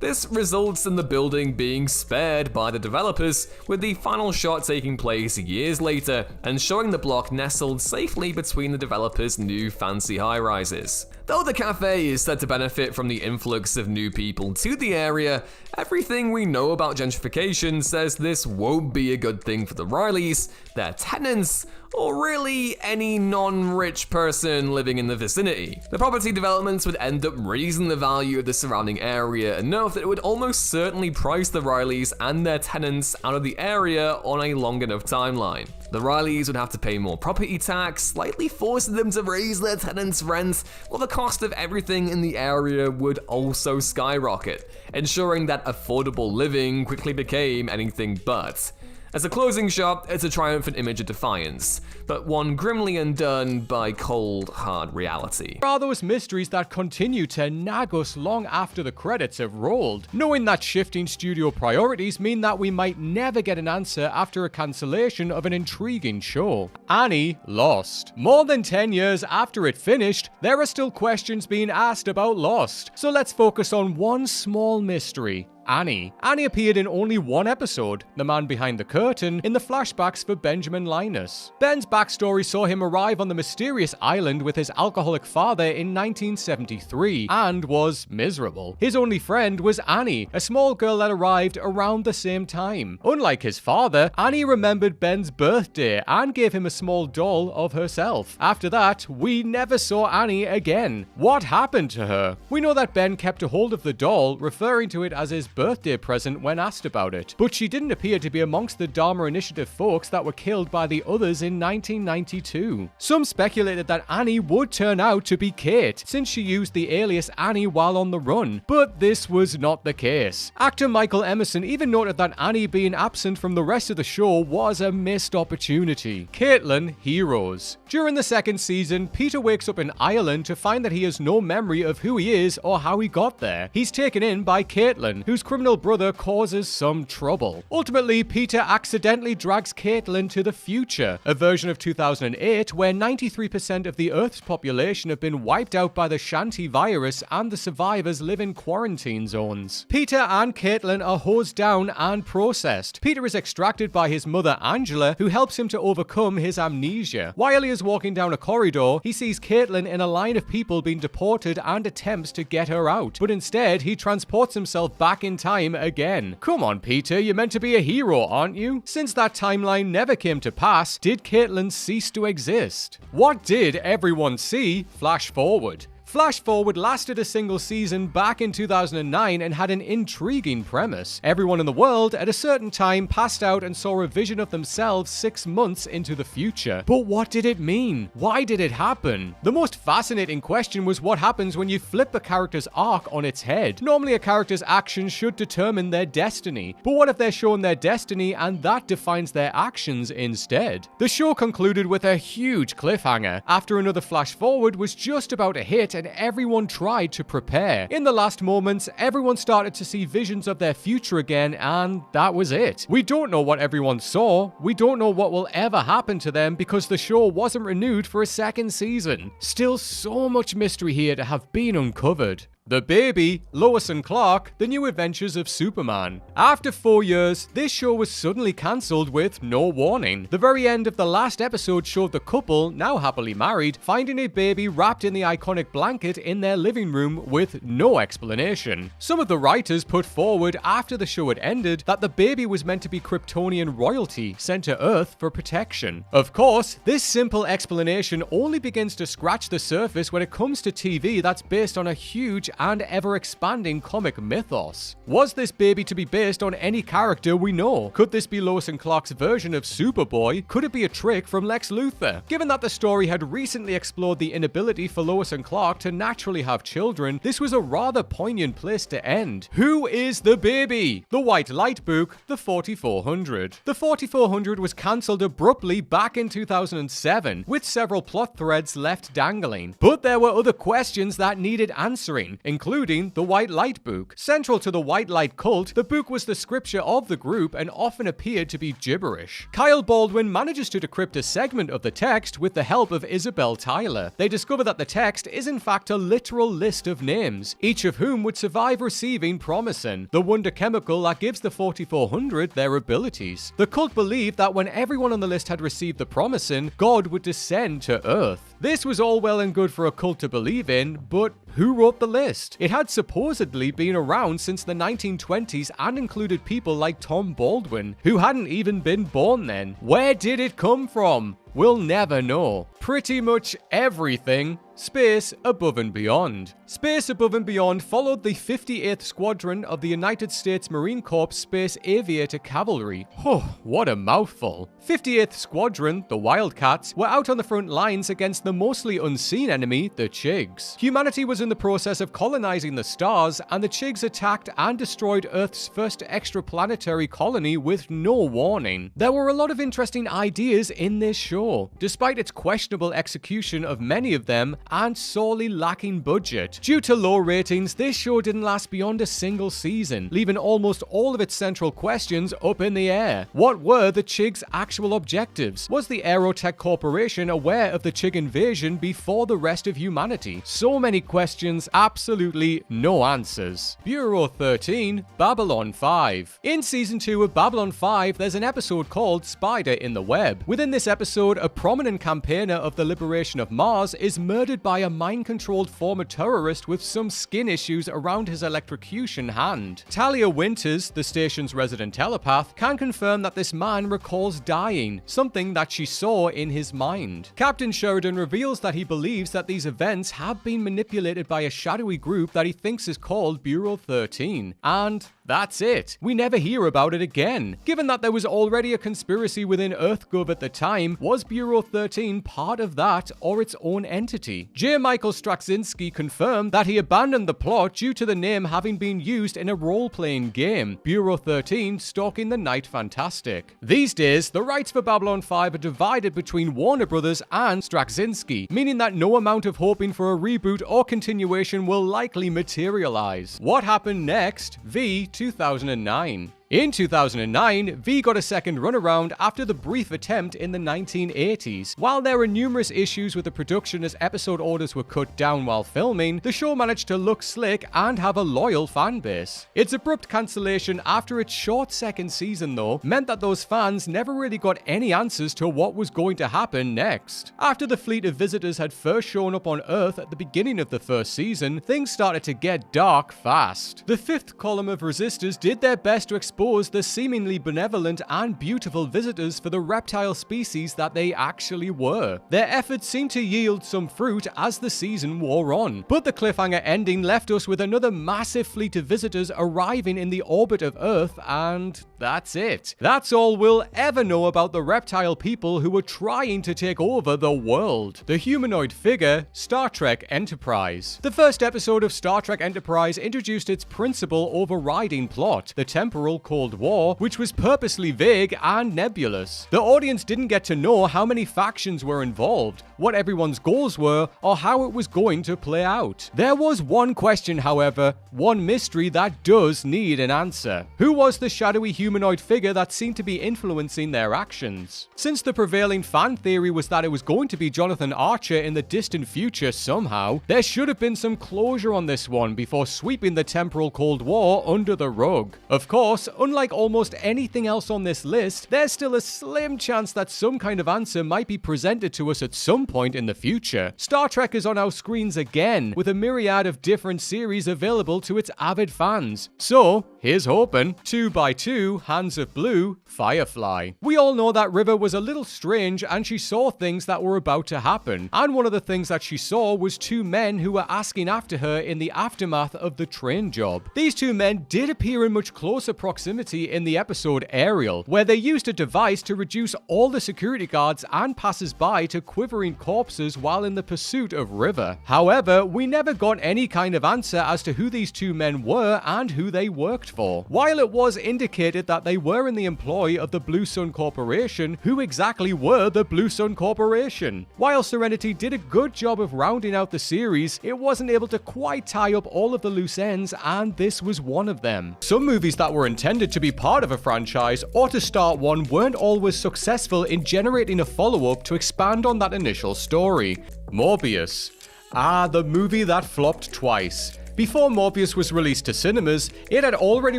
This results in the building being spared by the developers, with the final shot taking place years later and showing the block nestled safely between the developers' new fancy high-rises. Though the cafe is said to benefit from the influx of new people to the area, everything we know about gentrification says this won't be a good thing for the Rileys, their tenants, or really any non-rich person living in the vicinity. The property developments would end up raising the value of the surrounding area enough that it would almost certainly price the Rileys and their tenants out of the area on a long enough timeline. The Rileys would have to pay more property tax, slightly forcing them to raise their tenants' rent, while the cost of everything in the area would also skyrocket, ensuring that affordable living quickly became anything but. As a closing shot, it's a triumphant image of defiance, but one grimly undone by cold, hard reality. There are those mysteries that continue to nag us long after the credits have rolled, knowing that shifting studio priorities mean that we might never get an answer after a cancellation of an intriguing show. Annie Lost. More than 10 years after it finished, there are still questions being asked about Lost, so let's focus on one small mystery. Annie. Annie appeared in only one episode, The Man Behind the Curtain, in the flashbacks for Benjamin Linus. Ben's backstory saw him arrive on the mysterious island with his alcoholic father in 1973, and was miserable. His only friend was Annie, a small girl that arrived around the same time. Unlike his father, Annie remembered Ben's birthday and gave him a small doll of herself. After that, we never saw Annie again. What happened to her? We know that Ben kept a hold of the doll, referring to it as his birthday present when asked about it, but she didn't appear to be amongst the Dharma Initiative folks that were killed by the others in 1992. Some speculated that Annie would turn out to be Kate, since she used the alias Annie while on the run, but this was not the case. Actor Michael Emerson even noted that Annie being absent from the rest of the show was a missed opportunity. Caitlyn Heroes. During the second season, Peter wakes up in Ireland to find that he has no memory of who he is or how he got there. He's taken in by Caitlyn, whose criminal brother causes some trouble. Ultimately, Peter accidentally drags Caitlyn to the future, a version of 2008 where 93% of the Earth's population have been wiped out by the Shanti virus and the survivors live in quarantine zones. Peter and Caitlyn are hosed down and processed. Peter is extracted by his mother Angela, who helps him to overcome his amnesia. While he is walking down a corridor, he sees Caitlyn in a line of people being deported and attempts to get her out, but instead he transports himself back in time again. Come on, Peter, you're meant to be a hero, aren't you? Since that timeline never came to pass, did Caitlyn cease to exist? What did everyone see flash forward? Flash Forward lasted a single season back in 2009 and had an intriguing premise. Everyone in the world at a certain time passed out and saw a vision of themselves 6 months into the future. But what did it mean? Why did it happen? The most fascinating question was what happens when you flip a character's arc on its head. Normally a character's actions should determine their destiny, but what if they're shown their destiny and that defines their actions instead? The show concluded with a huge cliffhanger. After another Flash Forward was just about to hit and everyone tried to prepare. In the last moments, everyone started to see visions of their future again, and that was it. We don't know what everyone saw. We don't know what will ever happen to them because the show wasn't renewed for a second season. Still so much mystery here to have been uncovered. The Baby, Lois and Clark, The New Adventures of Superman. After 4 years, this show was suddenly cancelled with no warning. The very end of the last episode showed the couple, now happily married, finding a baby wrapped in the iconic blanket in their living room with no explanation. Some of the writers put forward after the show had ended that the baby was meant to be Kryptonian royalty sent to Earth for protection. Of course, this simple explanation only begins to scratch the surface when it comes to TV that's based on a huge and ever-expanding comic mythos. Was this baby to be based on any character we know? Could this be Lois and Clark's version of Superboy? Could it be a trick from Lex Luthor? Given that the story had recently explored the inability for Lois and Clark to naturally have children, this was a rather poignant place to end. Who is the baby? The White Light book, the 4400. The 4400 was cancelled abruptly back in 2007, with several plot threads left dangling. But there were other questions that needed answering, including the White Light book. Central to the White Light cult, the book was the scripture of the group and often appeared to be gibberish. Kyle Baldwin manages to decrypt a segment of the text with the help of Isabel Tyler. They discover that the text is in fact a literal list of names, each of whom would survive receiving Promisin, the wonder chemical that gives the 4400 their abilities. The cult believed that when everyone on the list had received the Promisin, God would descend to Earth. This was all well and good for a cult to believe in, but who wrote the list? It had supposedly been around since the 1920s and included people like Tom Baldwin, who hadn't even been born then. Where did it come from? We'll never know. Pretty much everything. Space Above and Beyond. Space Above and Beyond followed the 58th Squadron of the United States Marine Corps Space Aviator Cavalry. Oh, what a mouthful. 58th Squadron, the Wildcats, were out on the front lines against the mostly unseen enemy, the Chigs. Humanity was in the process of colonizing the stars, and the Chigs attacked and destroyed Earth's first extraplanetary colony with no warning. There were a lot of interesting ideas in this show, despite its questionable execution of many of them and sorely lacking budget. Due to low ratings, this show didn't last beyond a single season, leaving almost all of its central questions up in the air. What were the Chigs' actual objectives? Was the Aerotech Corporation aware of the Chig invasion before the rest of humanity? So many questions, absolutely no answers. Bureau 13, Babylon 5. In Season 2 of Babylon 5, there's an episode called Spider in the Web. Within this episode, a prominent campaigner of the liberation of Mars is murdered by a mind-controlled former terrorist with some skin issues around his electrocution hand. Talia Winters, the station's resident telepath, can confirm that this man recalls dying, something that she saw in his mind. Captain Sheridan reveals that he believes that these events have been manipulated by a shadowy group that he thinks is called Bureau 13. And that's it. We never hear about it again. Given that there was already a conspiracy within EarthGov at the time, was Bureau 13 part of that or its own entity? J. Michael Straczynski confirmed that he abandoned the plot due to the name having been used in a role-playing game, Bureau 13 Stalking the Night Fantastic. These days, the rights for Babylon 5 are divided between Warner Brothers and Straczynski, meaning that no amount of hoping for a reboot or continuation will likely materialize. What happened next? V 2009. In 2009, V got a second runaround after the brief attempt in the 1980s. While there were numerous issues with the production as episode orders were cut down while filming, the show managed to look slick and have a loyal fan base. Its abrupt cancellation after its short second season, though, meant that those fans never really got any answers to what was going to happen next. After the fleet of visitors had first shown up on Earth at the beginning of the first season, things started to get dark fast. The fifth column of resistors did their best to expose the seemingly benevolent and beautiful visitors for the reptile species that they actually were. Their efforts seemed to yield some fruit as the season wore on, but the cliffhanger ending left us with another massive fleet of visitors arriving in the orbit of Earth, and that's it. That's all we'll ever know about the reptile people who were trying to take over the world. The humanoid figure, Star Trek Enterprise. The first episode of Star Trek Enterprise introduced its principal overriding plot, the temporal Cold War, which was purposely vague and nebulous. The audience didn't get to know how many factions were involved, what everyone's goals were, or how it was going to play out. There was one question, however, one mystery that does need an answer. Who was the shadowy humanoid figure that seemed to be influencing their actions? Since the prevailing fan theory was that it was going to be Jonathan Archer in the distant future somehow, there should have been some closure on this one before sweeping the temporal Cold War under the rug. Of course, unlike almost anything else on this list, there's still a slim chance that some kind of answer might be presented to us at some point in the future. Star Trek is on our screens again, with a myriad of different series available to its avid fans. So, here's hoping. 2x2, Hands of Blue, Firefly. We all know that River was a little strange and she saw things that were about to happen. And one of the things that she saw was two men who were asking after her in the aftermath of the train job. These two men did appear in much closer proximity in the episode Ariel, where they used a device to reduce all the security guards and passers-by to quivering corpses while in the pursuit of River. However, we never got any kind of answer as to who these two men were and who they worked for. While it was indicated that they were in the employ of the Blue Sun Corporation, who exactly were the Blue Sun Corporation? While Serenity did a good job of rounding out the series, it wasn't able to quite tie up all of the loose ends, and this was one of them. Some movies that were intended to be part of a franchise or to start one weren't always successful in generating a follow-up to expand on that initial story. Morbius. The movie that flopped twice. Before Morbius was released to cinemas, it had already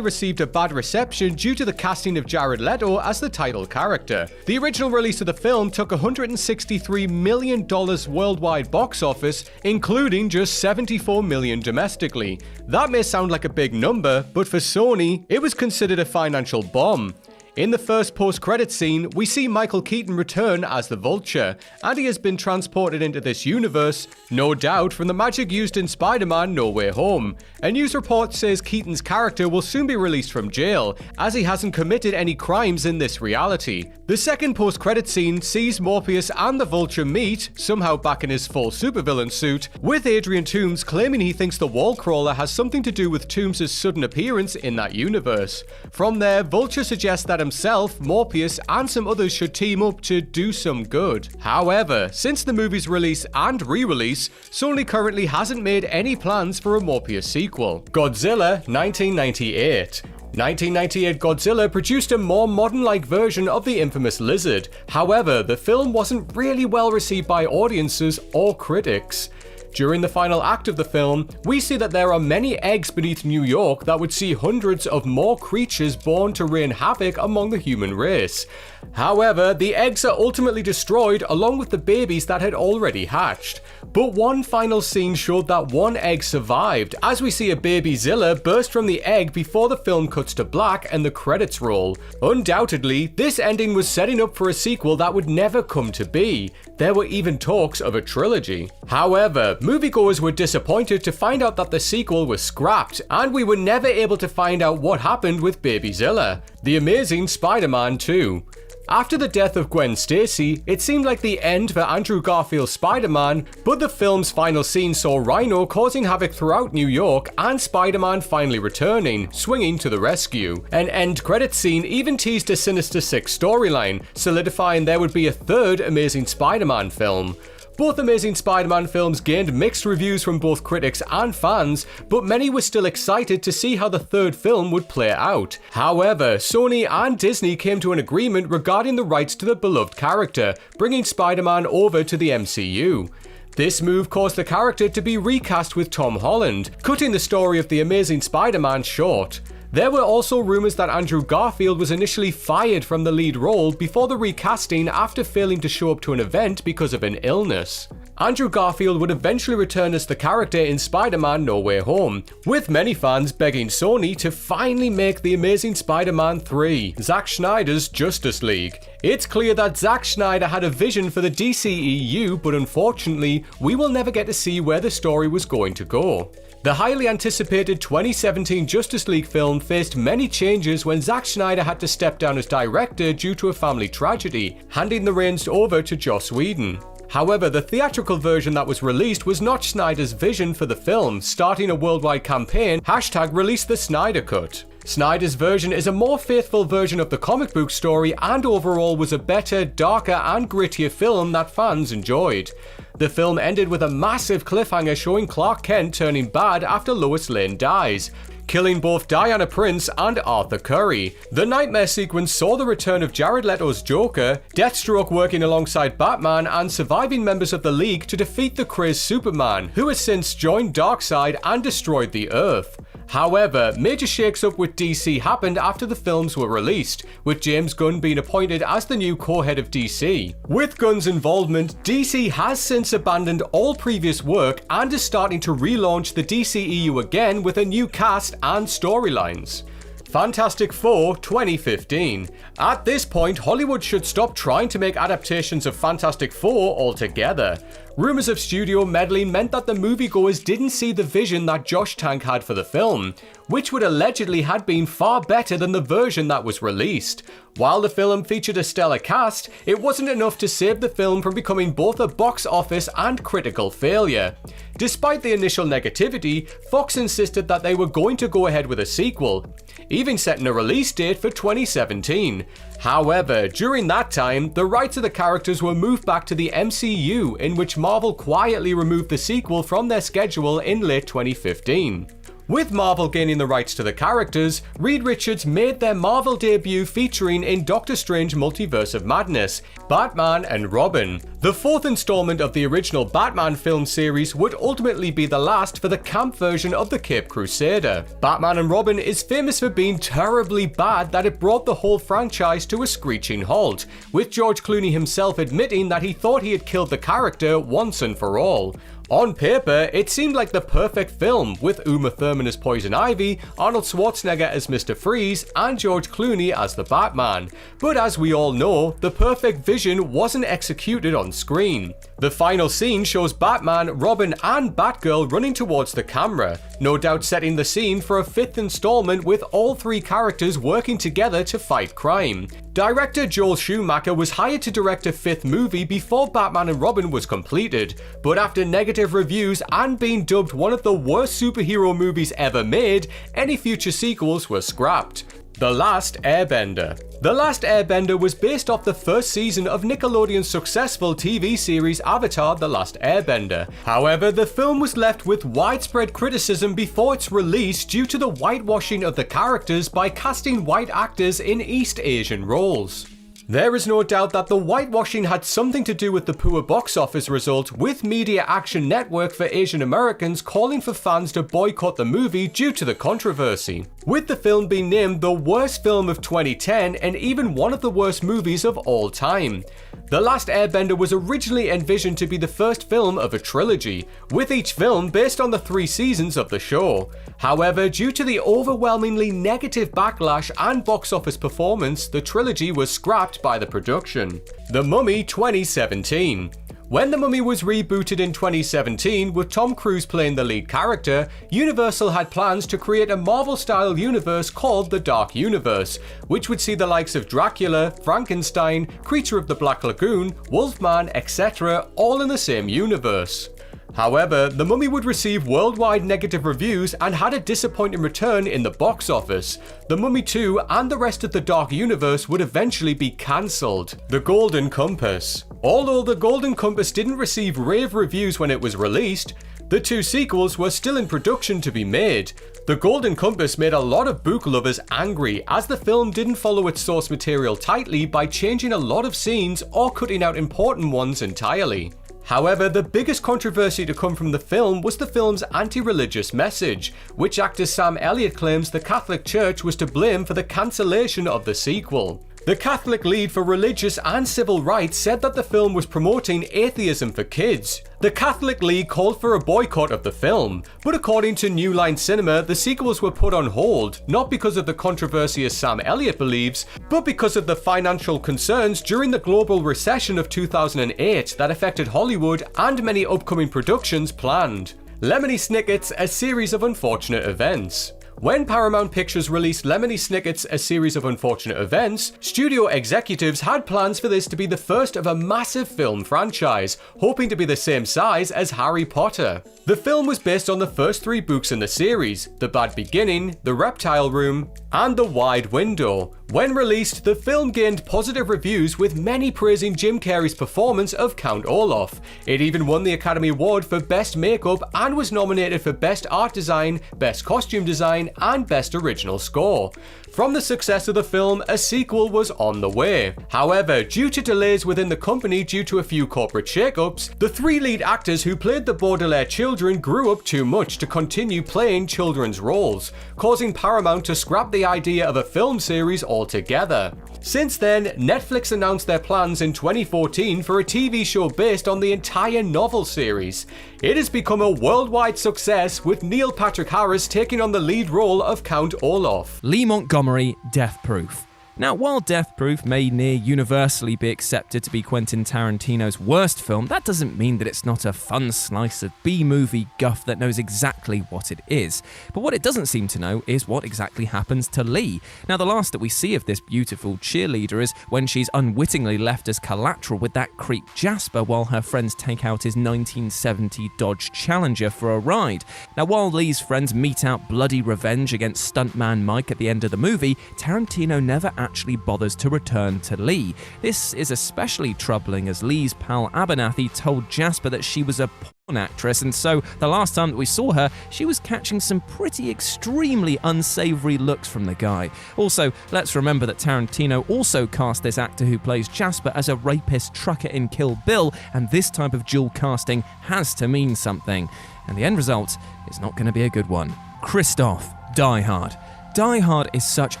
received a bad reception due to the casting of Jared Leto as the title character. The original release of the film took $163 million worldwide box office, including just $74 million domestically. That may sound like a big number, but for Sony, it was considered a financial bomb. In the first post-credit scene, we see Michael Keaton return as the Vulture, and he has been transported into this universe, no doubt from the magic used in Spider-Man No Way Home. A news report says Keaton's character will soon be released from jail, as he hasn't committed any crimes in this reality. The second post-credit scene sees Morbius and the Vulture meet, somehow back in his full supervillain suit, with Adrian Toomes claiming he thinks the Wallcrawler has something to do with Toomes' sudden appearance in that universe. From there, Vulture suggests that himself, Morbius, and some others should team up to do some good. However, since the movie's release and re-release, Sony currently hasn't made any plans for a Morbius sequel. Godzilla 1998. 1998 Godzilla produced a more modern-like version of the infamous lizard. However, the film wasn't really well received by audiences or critics. During the final act of the film, we see that there are many eggs beneath New York that would see hundreds of more creatures born to rain havoc among the human race. However, the eggs are ultimately destroyed along with the babies that had already hatched. But one final scene showed that one egg survived, as we see a baby Zilla burst from the egg before the film cuts to black and the credits roll. Undoubtedly, this ending was setting up for a sequel that would never come to be. There were even talks of a trilogy. However, moviegoers were disappointed to find out that the sequel was scrapped, and we were never able to find out what happened with Baby Zilla. The Amazing Spider-Man 2. After the death of Gwen Stacy, it seemed like the end for Andrew Garfield's Spider-Man, but the film's final scene saw Rhino causing havoc throughout New York and Spider-Man finally returning, swinging to the rescue. An end credit scene even teased a Sinister Six storyline, solidifying there would be a third Amazing Spider-Man film. Both Amazing Spider-Man films gained mixed reviews from both critics and fans, but many were still excited to see how the third film would play out. However, Sony and Disney came to an agreement regarding the rights to the beloved character, bringing Spider-Man over to the MCU. This move caused the character to be recast with Tom Holland, cutting the story of the Amazing Spider-Man short. There were also rumors that Andrew Garfield was initially fired from the lead role before the recasting after failing to show up to an event because of an illness. Andrew Garfield would eventually return as the character in Spider-Man No Way Home, with many fans begging Sony to finally make The Amazing Spider-Man 3, Zack Snyder's Justice League. It's clear that Zack Snyder had a vision for the DCEU, but unfortunately, we will never get to see where the story was going to go. The highly anticipated 2017 Justice League film faced many changes when Zack Snyder had to step down as director due to a family tragedy, handing the reins over to Joss Whedon. However, the theatrical version that was released was not Snyder's vision for the film, starting a worldwide campaign #ReleaseTheSnyderCut. Snyder's version is a more faithful version of the comic book story and overall was a better, darker and grittier film that fans enjoyed. The film ended with a massive cliffhanger showing Clark Kent turning bad after Lois Lane dies, killing both Diana Prince and Arthur Curry. The nightmare sequence saw the return of Jared Leto's Joker, Deathstroke working alongside Batman, and surviving members of the League to defeat the crazed Superman, who has since joined Darkseid and destroyed the Earth. However, major shakes-up with DC happened after the films were released, with James Gunn being appointed as the new co-head of DC. With Gunn's involvement, DC has since abandoned all previous work and is starting to relaunch the DCEU again with a new cast and storylines. Fantastic Four 2015. At this point, Hollywood should stop trying to make adaptations of Fantastic Four altogether. Rumours of studio meddling meant that the moviegoers didn't see the vision that Josh Trank had for the film, which would allegedly had been far better than the version that was released. While the film featured a stellar cast, it wasn't enough to save the film from becoming both a box office and critical failure. Despite the initial negativity, Fox insisted that they were going to go ahead with a sequel, even setting a release date for 2017. However, during that time, the rights of the characters were moved back to the MCU, in which Marvel quietly removed the sequel from their schedule in late 2015. With Marvel gaining the rights to the characters, Reed Richards made their Marvel debut featuring in Doctor Strange Multiverse of Madness, Batman and Robin. The fourth installment of the original Batman film series would ultimately be the last for the camp version of the Caped Crusader. Batman and Robin is famous for being terribly bad that it brought the whole franchise to a screeching halt, with George Clooney himself admitting that he thought he had killed the character once and for all. On paper, it seemed like the perfect film, with Uma Thurman as Poison Ivy, Arnold Schwarzenegger as Mr. Freeze, and George Clooney as the Batman. But as we all know, the perfect vision wasn't executed on screen. The final scene shows Batman, Robin, and Batgirl running towards the camera, no doubt setting the scene for a fifth installment with all three characters working together to fight crime. Director Joel Schumacher was hired to direct a fifth movie before Batman and Robin was completed, but after negative reviews and being dubbed one of the worst superhero movies ever made, any future sequels were scrapped. The Last Airbender. The Last Airbender was based off the first season of Nickelodeon's successful TV series Avatar: The Last Airbender. However, the film was left with widespread criticism before its release due to the whitewashing of the characters by casting white actors in East Asian roles. There is no doubt that the whitewashing had something to do with the poor box office result, with Media Action Network for Asian Americans calling for fans to boycott the movie due to the controversy, with the film being named the worst film of 2010 and even one of the worst movies of all time. The Last Airbender was originally envisioned to be the first film of a trilogy, with each film based on the 3 seasons of the show. However, due to the overwhelmingly negative backlash and box office performance, the trilogy was scrapped by the production. The Mummy 2017. When The Mummy was rebooted in 2017 with Tom Cruise playing the lead character, Universal had plans to create a Marvel-style universe called the Dark Universe, which would see the likes of Dracula, Frankenstein, Creature of the Black Lagoon, Wolfman, etc. all in the same universe. However, The Mummy would receive worldwide negative reviews and had a disappointing return in the box office. The Mummy 2 and the rest of the Dark Universe would eventually be cancelled. The Golden Compass. Although The Golden Compass didn't receive rave reviews when it was released, the 2 sequels were still in production to be made. The Golden Compass made a lot of book lovers angry, as the film didn't follow its source material tightly by changing a lot of scenes or cutting out important ones entirely. However, the biggest controversy to come from the film was the film's anti-religious message, which actor Sam Elliott claims the Catholic Church was to blame for the cancellation of the sequel. The Catholic lead for religious and civil rights said that the film was promoting atheism for kids. The Catholic League called for a boycott of the film, but according to New Line Cinema, the sequels were put on hold, not because of the controversy as Sam Elliott believes, but because of the financial concerns during the global recession of 2008 that affected Hollywood and many upcoming productions planned. Lemony Snicket's A Series of Unfortunate Events. When Paramount Pictures released Lemony Snicket's A Series of Unfortunate Events, studio executives had plans for this to be the first of a massive film franchise, hoping to be the same size as Harry Potter. The film was based on the first 3 books in the series, The Bad Beginning, The Reptile Room, and The Wide Window. When released, the film gained positive reviews, with many praising Jim Carrey's performance of Count Olaf. It even won the Academy Award for Best Makeup and was nominated for Best Art Design, Best Costume Design, and Best Original Score. From the success of the film, a sequel was on the way. However, due to delays within the company due to a few corporate shakeups, the 3 lead actors who played the Baudelaire children grew up too much to continue playing children's roles, causing Paramount to scrap the idea of a film series altogether. Since then, Netflix announced their plans in 2014 for a TV show based on the entire novel series. It has become a worldwide success, with Neil Patrick Harris taking on the lead role of Count Olaf. Lee Montgomery, Death Proof. Now, while Death Proof may near universally be accepted to be Quentin Tarantino's worst film, that doesn't mean that it's not a fun slice of B-movie guff that knows exactly what it is. But what it doesn't seem to know is what exactly happens to Lee. Now, the last that we see of this beautiful cheerleader is when she's unwittingly left as collateral with that creep Jasper while her friends take out his 1970 Dodge Challenger for a ride. Now, while Lee's friends mete out bloody revenge against stuntman Mike at the end of the movie, Tarantino never actually bothers to return to Lee. This is especially troubling as Lee's pal Abernathy told Jasper that she was a porn actress, and so the last time that we saw her, she was catching some pretty extremely unsavory looks from the guy. Also, let's remember that Tarantino also cast this actor who plays Jasper as a rapist trucker in Kill Bill, and this type of dual casting has to mean something. And the end result is not going to be a good one. Christoph, Die Hard. Die Hard is such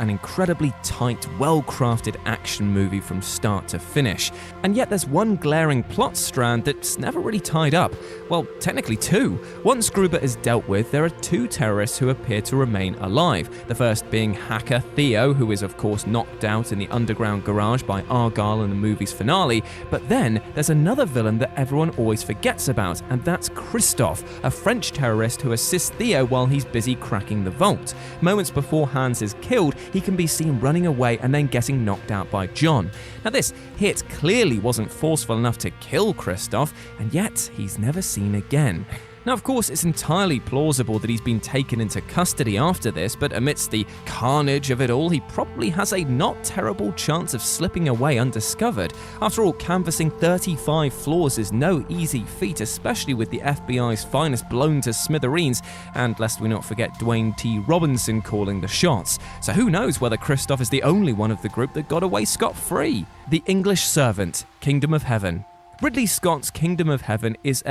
an incredibly tight, well-crafted action movie from start to finish, and yet there's one glaring plot strand that's never really tied up. Well, technically 2. Once Gruber is dealt with, there are 2 terrorists who appear to remain alive, the first being hacker Theo, who is of course knocked out in the underground garage by Argyle in the movie's finale, but then there's another villain that everyone always forgets about, and that's Christoph, a French terrorist who assists Theo while he's busy cracking the vault. Moments before Hans is killed, he can be seen running away and then getting knocked out by John. Now, this hit clearly wasn't forceful enough to kill Christoph, and yet he's never seen again. Now, of course, it's entirely plausible that he's been taken into custody after this, but amidst the carnage of it all, he probably has a not terrible chance of slipping away undiscovered. After all, canvassing 35 floors is no easy feat, especially with the FBI's finest blown to smithereens, and lest we not forget Dwayne T. Robinson calling the shots. So who knows whether Christoph is the only one of the group that got away scot-free. The English Servant, Kingdom of Heaven. Ridley Scott's Kingdom of Heaven is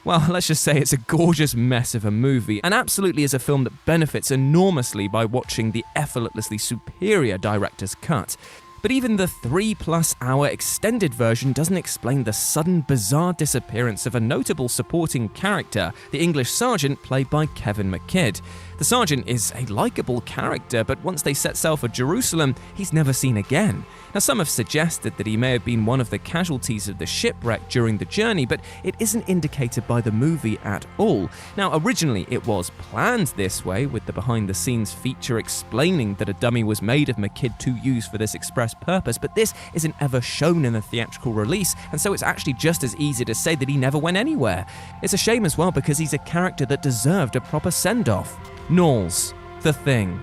well, let's just say it's a gorgeous mess of a movie, and absolutely is a film that benefits enormously by watching the effortlessly superior director's cut. But even the 3+ hour extended version doesn't explain the sudden, bizarre disappearance of a notable supporting character, the English Sergeant played by Kevin McKidd. The Sergeant is a likeable character, but once they set sail for Jerusalem, he's never seen again. Now, some have suggested that he may have been one of the casualties of the shipwreck during the journey, but it isn't indicated by the movie at all. Now, originally it was planned this way, with the behind-the-scenes feature explaining that a dummy was made of McKidd to use for this express purpose, but this isn't ever shown in the theatrical release, and so it's actually just as easy to say that he never went anywhere. It's a shame as well, because he's a character that deserved a proper send-off. Knowles, The Thing.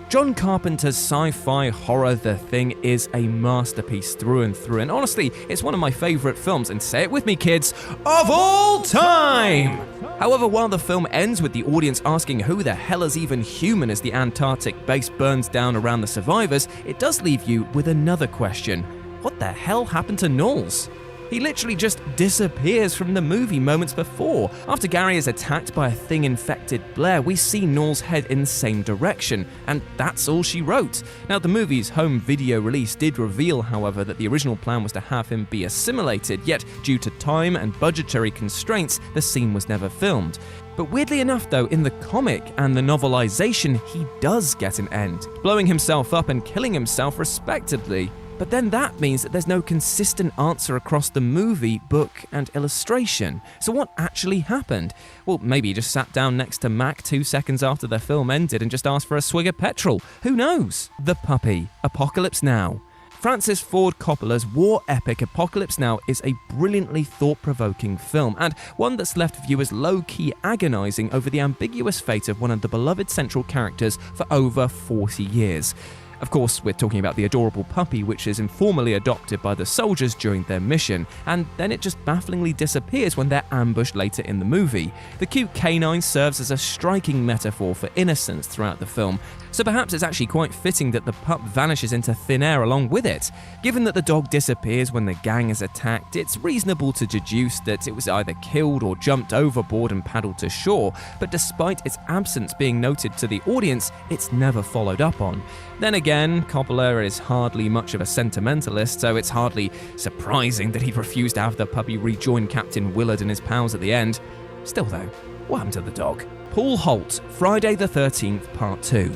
John Carpenter's sci-fi horror The Thing is a masterpiece through and through, and honestly, it's one of my favourite films, and say it with me kids, of all time! However, while the film ends with the audience asking who the hell is even human as the Antarctic base burns down around the survivors, it does leave you with another question. What the hell happened to Knowles? He literally just disappears from the movie moments before. After Gary is attacked by a thing-infected Blair, we see Nor's head in the same direction, and that's all she wrote. Now, the movie's home video release did reveal, however, that the original plan was to have him be assimilated, yet due to time and budgetary constraints, the scene was never filmed. But weirdly enough though, in the comic and the novelization, he does get an end, blowing himself up and killing himself respectively. But then that means that there's no consistent answer across the movie, book, and illustration. So what actually happened? Well, maybe he just sat down next to Mac 2 seconds after the film ended and just asked for a swig of petrol. Who knows? The Puppy, Apocalypse Now. Francis Ford Coppola's war epic Apocalypse Now is a brilliantly thought-provoking film, and one that's left viewers low-key agonizing over the ambiguous fate of one of the beloved central characters for over 40 years. Of course, we're talking about the adorable puppy, which is informally adopted by the soldiers during their mission, and then it just bafflingly disappears when they're ambushed later in the movie. The cute canine serves as a striking metaphor for innocence throughout the film, so perhaps it's actually quite fitting that the pup vanishes into thin air along with it. Given that the dog disappears when the gang is attacked, it's reasonable to deduce that it was either killed or jumped overboard and paddled to shore, but despite its absence being noted to the audience, it's never followed up on. Then again, Coppola is hardly much of a sentimentalist, so it's hardly surprising that he refused to have the puppy rejoin Captain Willard and his pals at the end. Still though, what happened to the dog? Paul Holt, Friday the 13th, Part 2.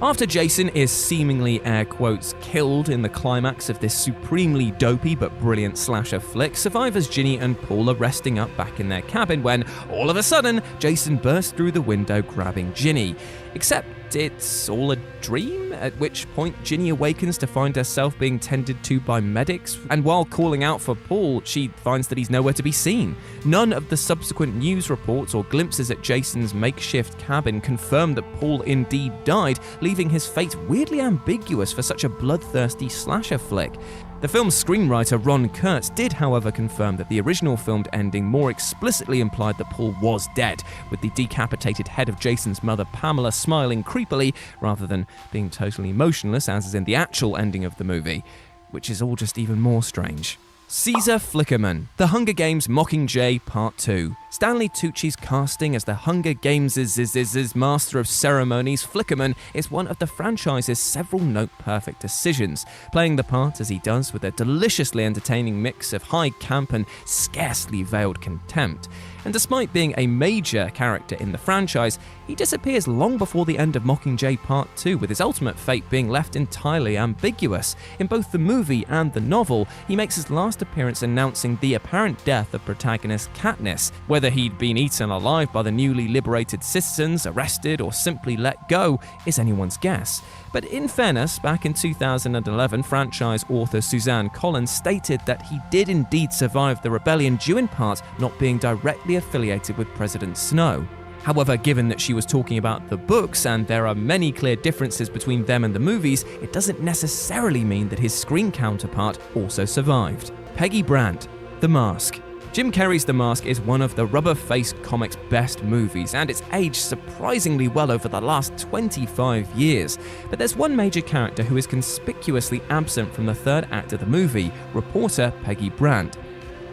After Jason is seemingly, air quotes, killed in the climax of this supremely dopey but brilliant slasher flick, survivors Ginny and Paul are resting up back in their cabin when, all of a sudden, Jason bursts through the window grabbing Ginny. Except it's all a dream, at which point Ginny awakens to find herself being tended to by medics, and while calling out for Paul, she finds that he's nowhere to be seen. None of the subsequent news reports or glimpses at Jason's makeshift cabin confirm that Paul indeed died, leaving his fate weirdly ambiguous for such a bloodthirsty slasher flick. The film's screenwriter Ron Kurtz did, however, confirm that the original filmed ending more explicitly implied that Paul was dead, with the decapitated head of Jason's mother Pamela smiling creepily rather than being totally motionless as is in the actual ending of the movie, which is all just even more strange. Caesar Flickerman, The Hunger Games Mockingjay Part 2. Stanley Tucci's casting as the Hunger Games' master of ceremonies, Flickerman, is one of the franchise's several note-perfect decisions, playing the part as he does with a deliciously entertaining mix of high camp and scarcely veiled contempt. And despite being a major character in the franchise, he disappears long before the end of Mockingjay Part 2, with his ultimate fate being left entirely ambiguous. In both the movie and the novel, he makes his last appearance announcing the apparent death of protagonist Katniss. Whether he'd been eaten alive by the newly liberated citizens, arrested, or simply let go is anyone's guess. But in fairness, back in 2011, franchise author Suzanne Collins stated that he did indeed survive the rebellion due in part not being directly affiliated with President Snow. However, given that she was talking about the books and there are many clear differences between them and the movies, it doesn't necessarily mean that his screen counterpart also survived. Peggy Brandt, The Mask. Jim Carrey's The Mask is one of the rubber-faced comics' best movies, and it's aged surprisingly well over the last 25 years. But there's one major character who is conspicuously absent from the third act of the movie, reporter Peggy Brandt.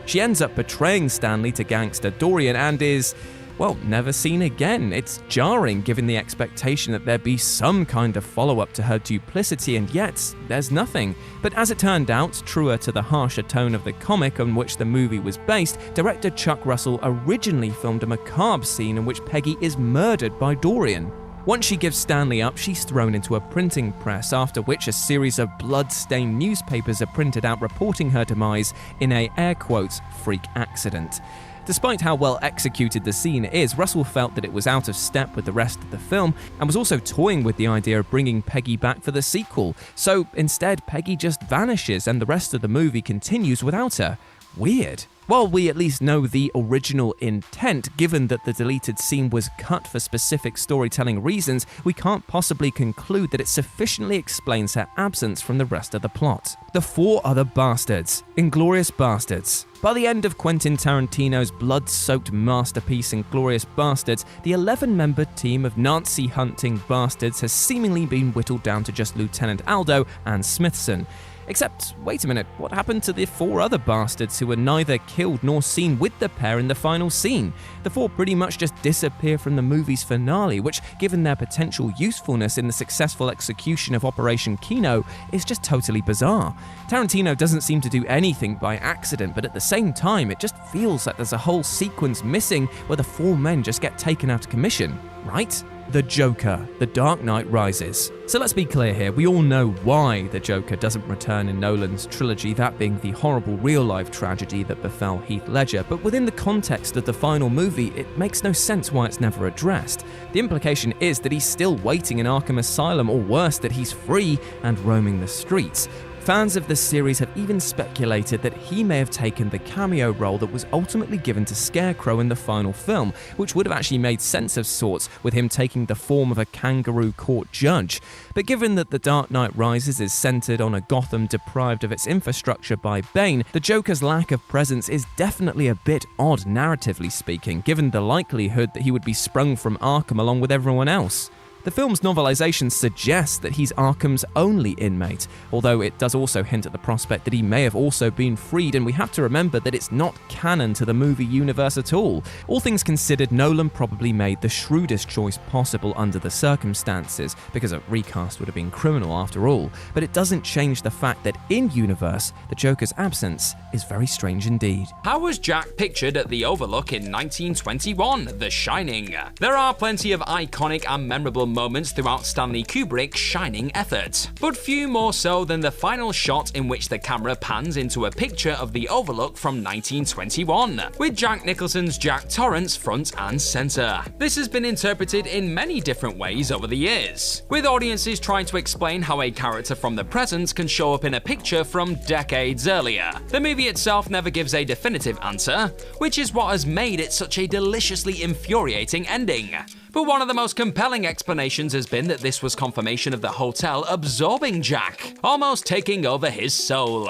She ends up betraying Stanley to gangster Dorian and is, well, never seen again. It's jarring given the expectation that there be some kind of follow-up to her duplicity, and yet there's nothing. But as it turned out, truer to the harsher tone of the comic on which the movie was based, director Chuck Russell originally filmed a macabre scene in which Peggy is murdered by Dorian. Once she gives Stanley up, she's thrown into a printing press, after which a series of blood-stained newspapers are printed out reporting her demise in a, air quotes, freak accident. Despite how well executed the scene is, Russell felt that it was out of step with the rest of the film and was also toying with the idea of bringing Peggy back for the sequel. So instead, Peggy just vanishes and the rest of the movie continues without her. Weird. While we at least know the original intent, given that the deleted scene was cut for specific storytelling reasons, we can't possibly conclude that it sufficiently explains her absence from the rest of the plot. The Four Other Bastards, Inglourious Bastards. By the end of Quentin Tarantino's blood-soaked masterpiece Inglourious Bastards, the 11-member team of Nazi-hunting bastards has seemingly been whittled down to just Lieutenant Aldo and Smithson. Except, wait a minute, what happened to the 4 other bastards who were neither killed nor seen with the pair in the final scene? The 4 pretty much just disappear from the movie's finale, which, given their potential usefulness in the successful execution of Operation Kino, is just totally bizarre. Tarantino doesn't seem to do anything by accident, but at the same time, it just feels like there's a whole sequence missing where the 4 men just get taken out of commission, right? The Joker, The Dark Knight Rises. So let's be clear here, we all know why the Joker doesn't return in Nolan's trilogy, that being the horrible real-life tragedy that befell Heath Ledger, but within the context of the final movie, it makes no sense why it's never addressed. The implication is that he's still waiting in Arkham Asylum, or worse, that he's free and roaming the streets. Fans of this series have even speculated that he may have taken the cameo role that was ultimately given to Scarecrow in the final film, which would have actually made sense of sorts with him taking the form of a kangaroo court judge. But given that The Dark Knight Rises is centered on a Gotham deprived of its infrastructure by Bane, the Joker's lack of presence is definitely a bit odd narratively speaking, given the likelihood that he would be sprung from Arkham along with everyone else. The film's novelization suggests that he's Arkham's only inmate, although it does also hint at the prospect that he may have also been freed, and we have to remember that it's not canon to the movie universe at all. All things considered, Nolan probably made the shrewdest choice possible under the circumstances, because a recast would have been criminal after all, but it doesn't change the fact that in-universe, the Joker's absence is very strange indeed. How was Jack pictured at the Overlook in 1921, The Shining? There are plenty of iconic and memorable moments throughout Stanley Kubrick's shining effort, but few more so than the final shot in which the camera pans into a picture of the Overlook from 1921, with Jack Nicholson's Jack Torrance front and center. This has been interpreted in many different ways over the years, with audiences trying to explain how a character from the present can show up in a picture from decades earlier. The movie itself never gives a definitive answer, which is what has made it such a deliciously infuriating ending. But one of the most compelling explanations has been that this was confirmation of the hotel absorbing Jack, almost taking over his soul.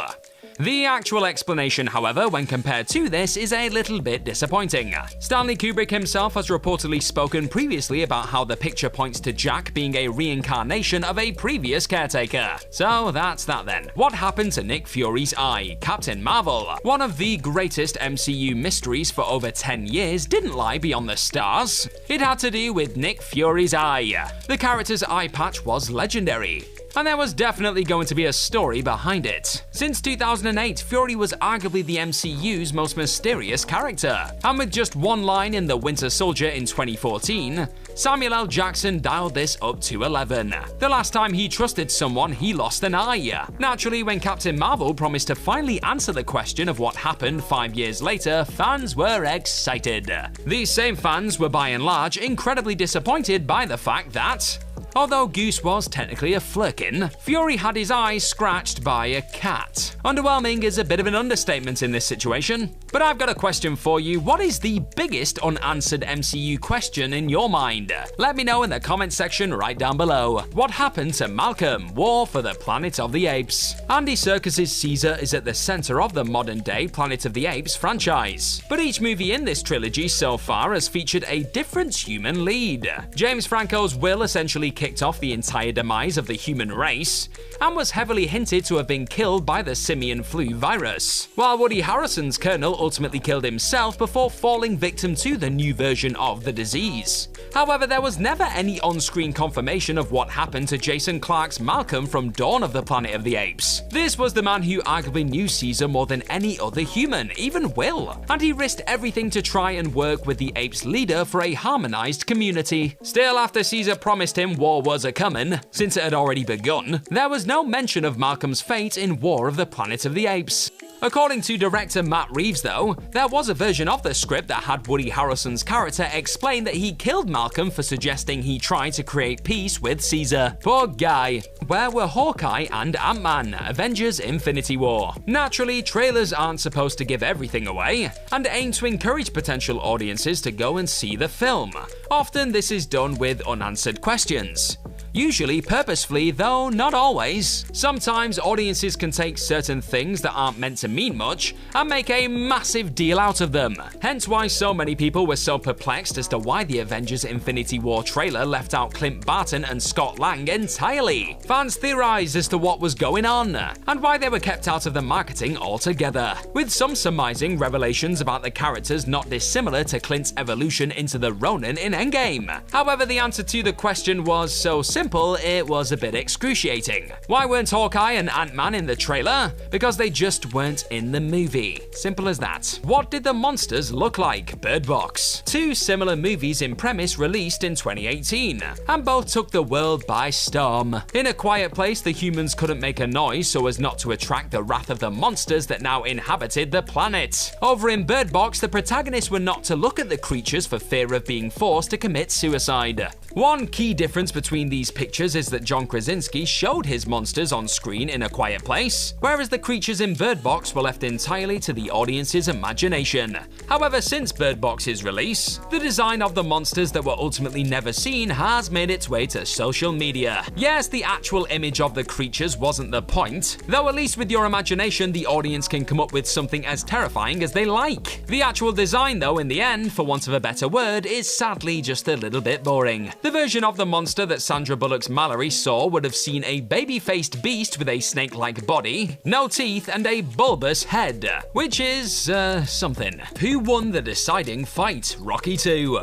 The actual explanation, however, when compared to this, is a little bit disappointing. Stanley Kubrick himself has reportedly spoken previously about how the picture points to Jack being a reincarnation of a previous caretaker. So that's that then. What happened to Nick Fury's eye? Captain Marvel. One of the greatest MCU mysteries for over 10 years didn't lie beyond the stars. It had to do with Nick Fury's eye. The character's eye patch was legendary, and there was definitely going to be a story behind it. Since 2008, Fury was arguably the MCU's most mysterious character, and with just one line in The Winter Soldier in 2014, Samuel L. Jackson dialed this up to 11. The last time he trusted someone, he lost an eye. Naturally, when Captain Marvel promised to finally answer the question of what happened 5 years later, fans were excited. These same fans were by and large incredibly disappointed by the fact that, although Goose was technically a Flerken, Fury had his eyes scratched by a cat. Underwhelming is a bit of an understatement in this situation. But I've got a question for you. What is the biggest unanswered MCU question in your mind? Let me know in the comment section right down below. What happened to Malcolm? War for the Planet of the Apes. Andy Serkis's Caesar is at the center of the modern-day Planet of the Apes franchise. But each movie in this trilogy so far has featured a different human lead. James Franco's Will essentially kicked off the entire demise of the human race, and was heavily hinted to have been killed by the simian flu virus, while Woody Harrelson's Colonel ultimately killed himself before falling victim to the new version of the disease. However, there was never any on-screen confirmation of what happened to Jason Clarke's Malcolm from Dawn of the Planet of the Apes. This was the man who arguably knew Caesar more than any other human, even Will, and he risked everything to try and work with the apes' leader for a harmonized community. Still, after Caesar promised him war was a-comin', since it had already begun, there was no mention of Malcolm's fate in War of the Planet of the Apes. According to director Matt Reeves, though, there was a version of the script that had Woody Harrelson's character explain that he killed Malcolm for suggesting he tried to create peace with Caesar. Poor guy. Where were Hawkeye and Ant-Man? Avengers Infinity War. Naturally, trailers aren't supposed to give everything away, and aim to encourage potential audiences to go and see the film. Often this is done with unanswered questions. usually purposefully, though not always. Sometimes audiences can take certain things that aren't meant to mean much and make a massive deal out of them. Hence why so many people were so perplexed as to why the Avengers Infinity War trailer left out Clint Barton and Scott Lang entirely. Fans theorized as to what was going on and why they were kept out of the marketing altogether, with some surmising revelations about the characters not dissimilar to Clint's evolution into the Ronin in Endgame. However, the answer to the question was so simple, it was a bit excruciating. Why weren't Hawkeye and Ant-Man in the trailer? Because they just weren't in the movie. Simple as that. What did the monsters look like? Bird Box. Two similar movies in premise released in 2018, and both took the world by storm. In A Quiet Place, the humans couldn't make a noise so as not to attract the wrath of the monsters that now inhabited the planet. Over in Bird Box, the protagonists were not to look at the creatures for fear of being forced to commit suicide. One key difference between these pictures is that John Krasinski showed his monsters on screen in A Quiet Place, whereas the creatures in Bird Box were left entirely to the audience's imagination. However, since Bird Box's release, the design of the monsters that were ultimately never seen has made its way to social media. Yes, the actual image of the creatures wasn't the point, though at least with your imagination the audience can come up with something as terrifying as they like. The actual design though, in the end, for want of a better word, is sadly just a little bit boring. The version of the monster that Sandra Bullock's Mallory saw would have seen a baby-faced beast with a snake-like body, no teeth, and a bulbous head, which is, something. Who won the deciding fight? Rocky II.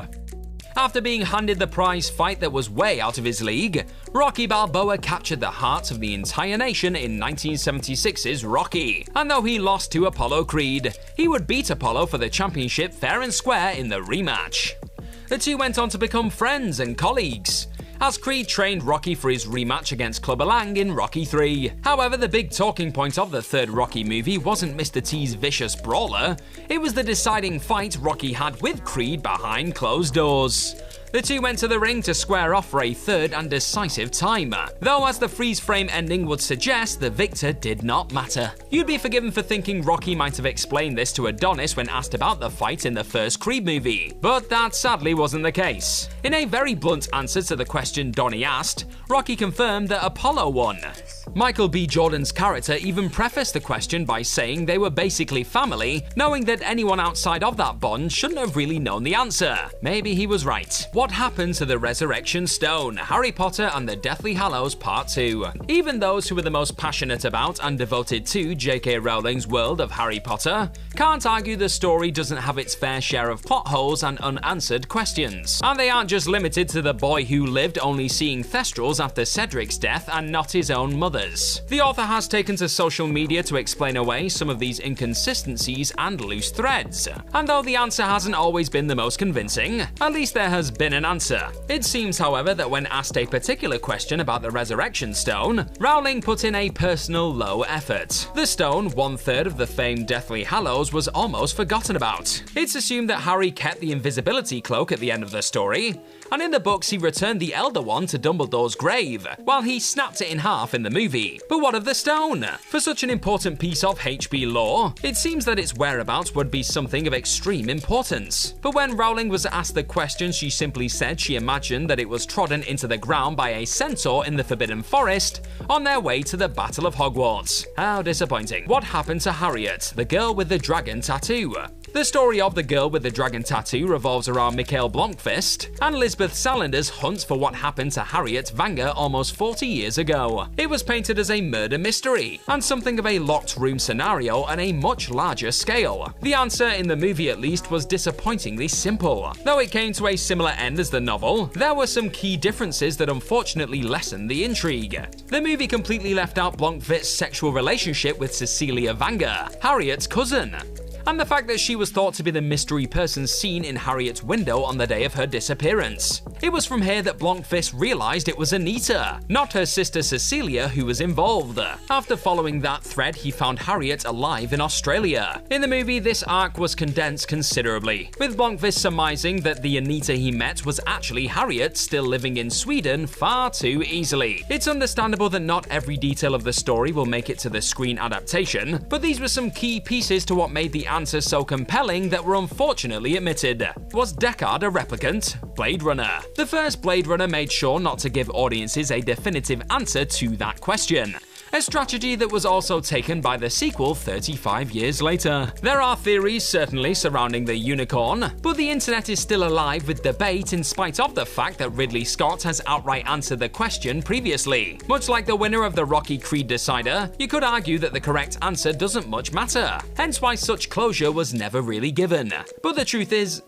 After being handed the prize fight that was way out of his league, Rocky Balboa captured the hearts of the entire nation in 1976's Rocky. And though he lost to Apollo Creed, he would beat Apollo for the championship fair and square in the rematch. The two went on to become friends and colleagues, as Creed trained Rocky for his rematch against Clubber Lang in Rocky III. However, the big talking point of the third Rocky movie wasn't Mr. T's vicious brawler, it was the deciding fight Rocky had with Creed behind closed doors. The two went to the ring to square off for a third and decisive time, though as the freeze-frame ending would suggest, the victor did not matter. You'd be forgiven for thinking Rocky might have explained this to Adonis when asked about the fight in the first Creed movie, but that sadly wasn't the case. In a very blunt answer to the question Donnie asked, Rocky confirmed that Apollo won. Michael B. Jordan's character even prefaced the question by saying they were basically family, knowing that anyone outside of that bond shouldn't have really known the answer. Maybe he was right. What happened to the Resurrection Stone? Harry Potter and the Deathly Hallows Part 2. Even those who were the most passionate about and devoted to J.K. Rowling's world of Harry Potter can't argue the story doesn't have its fair share of plot holes and unanswered questions. And they aren't just limited to the boy who lived only seeing Thestrals after Cedric's death and not his own mother's. The author has taken to social media to explain away some of these inconsistencies and loose threads. And though the answer hasn't always been the most convincing, at least there has been an answer. It seems, however, that when asked a particular question about the Resurrection Stone, Rowling put in a personal low effort. The stone, 1/3 of the famed Deathly Hallows, was almost forgotten about. It's assumed that Harry kept the invisibility cloak at the end of the story, and in the books he returned the Elder One to Dumbledore's grave, while he snapped it in half in the movie. But what of the stone? For such an important piece of HB lore, it seems that its whereabouts would be something of extreme importance. But when Rowling was asked the question, she simply said she imagined that it was trodden into the ground by a centaur in the Forbidden Forest on their way to the Battle of Hogwarts. How disappointing. What happened to Harriet, the girl with the dragon tattoo? The story of the girl with the dragon tattoo revolves around Mikhail Blomkvist and Lisbeth Salander's hunt for what happened to Harriet Vanger almost 40 years ago. It was painted as a murder mystery, and something of a locked room scenario on a much larger scale. The answer, in the movie at least, was disappointingly simple. Though it came to a similar end as the novel, there were some key differences that unfortunately lessened the intrigue. The movie completely left out Blomkvist's sexual relationship with Cecilia Vanger, Harriet's cousin, and the fact that she was thought to be the mystery person seen in Harriet's window on the day of her disappearance. It was from here that Blomkvist realized it was Anita, not her sister Cecilia, who was involved. After following that thread, he found Harriet alive in Australia. In the movie, this arc was condensed considerably, with Blomkvist surmising that the Anita he met was actually Harriet, still living in Sweden, far too easily. It's understandable that not every detail of the story will make it to the screen adaptation, but these were some key pieces to what made the answers so compelling that were unfortunately omitted. Was Decard a replicant? Blade Runner. The first Blade Runner made sure not to give audiences a definitive answer to that question, a strategy that was also taken by the sequel 35 years later. There are theories certainly surrounding the unicorn, but the internet is still alive with debate in spite of the fact that Ridley Scott has outright answered the question previously. Much like the winner of the Rocky Creed Decider, you could argue that the correct answer doesn't much matter, hence why such closure was never really given. But the truth is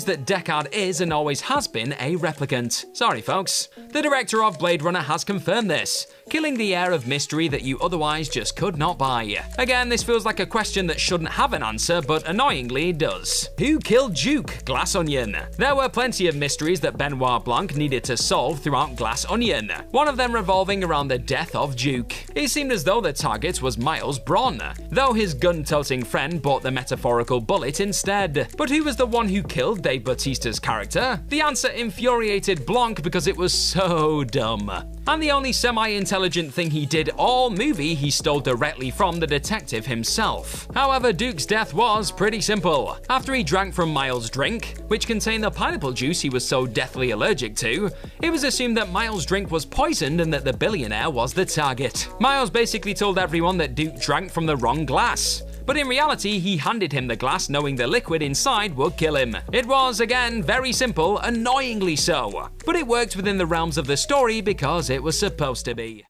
that Decard is and always has been a replicant. Sorry folks. The director of Blade Runner has confirmed this, killing the air of mystery that you otherwise just could not buy. Again, this feels like a question that shouldn't have an answer, but annoyingly does. Who killed Duke? Glass Onion. There were plenty of mysteries that Benoit Blanc needed to solve throughout Glass Onion, one of them revolving around the death of Duke. It seemed as though the target was Miles Bron, though his gun-toting friend bought the metaphorical bullet instead. But who was the one who killed Dave Bautista's character? The answer infuriated Blanc because it was so dumb. And the only semi-intelligent thing he did all movie he stole directly from the detective himself. However, Duke's death was pretty simple. After he drank from Miles' drink, which contained the pineapple juice he was so deathly allergic to, it was assumed that Miles' drink was poisoned and that the billionaire was the target. Miles basically told everyone that Duke drank from the wrong glass, but in reality he handed him the glass knowing the liquid inside would kill him. It was, again, very simple, annoyingly so, but it worked within the realms of the story because it was supposed to be.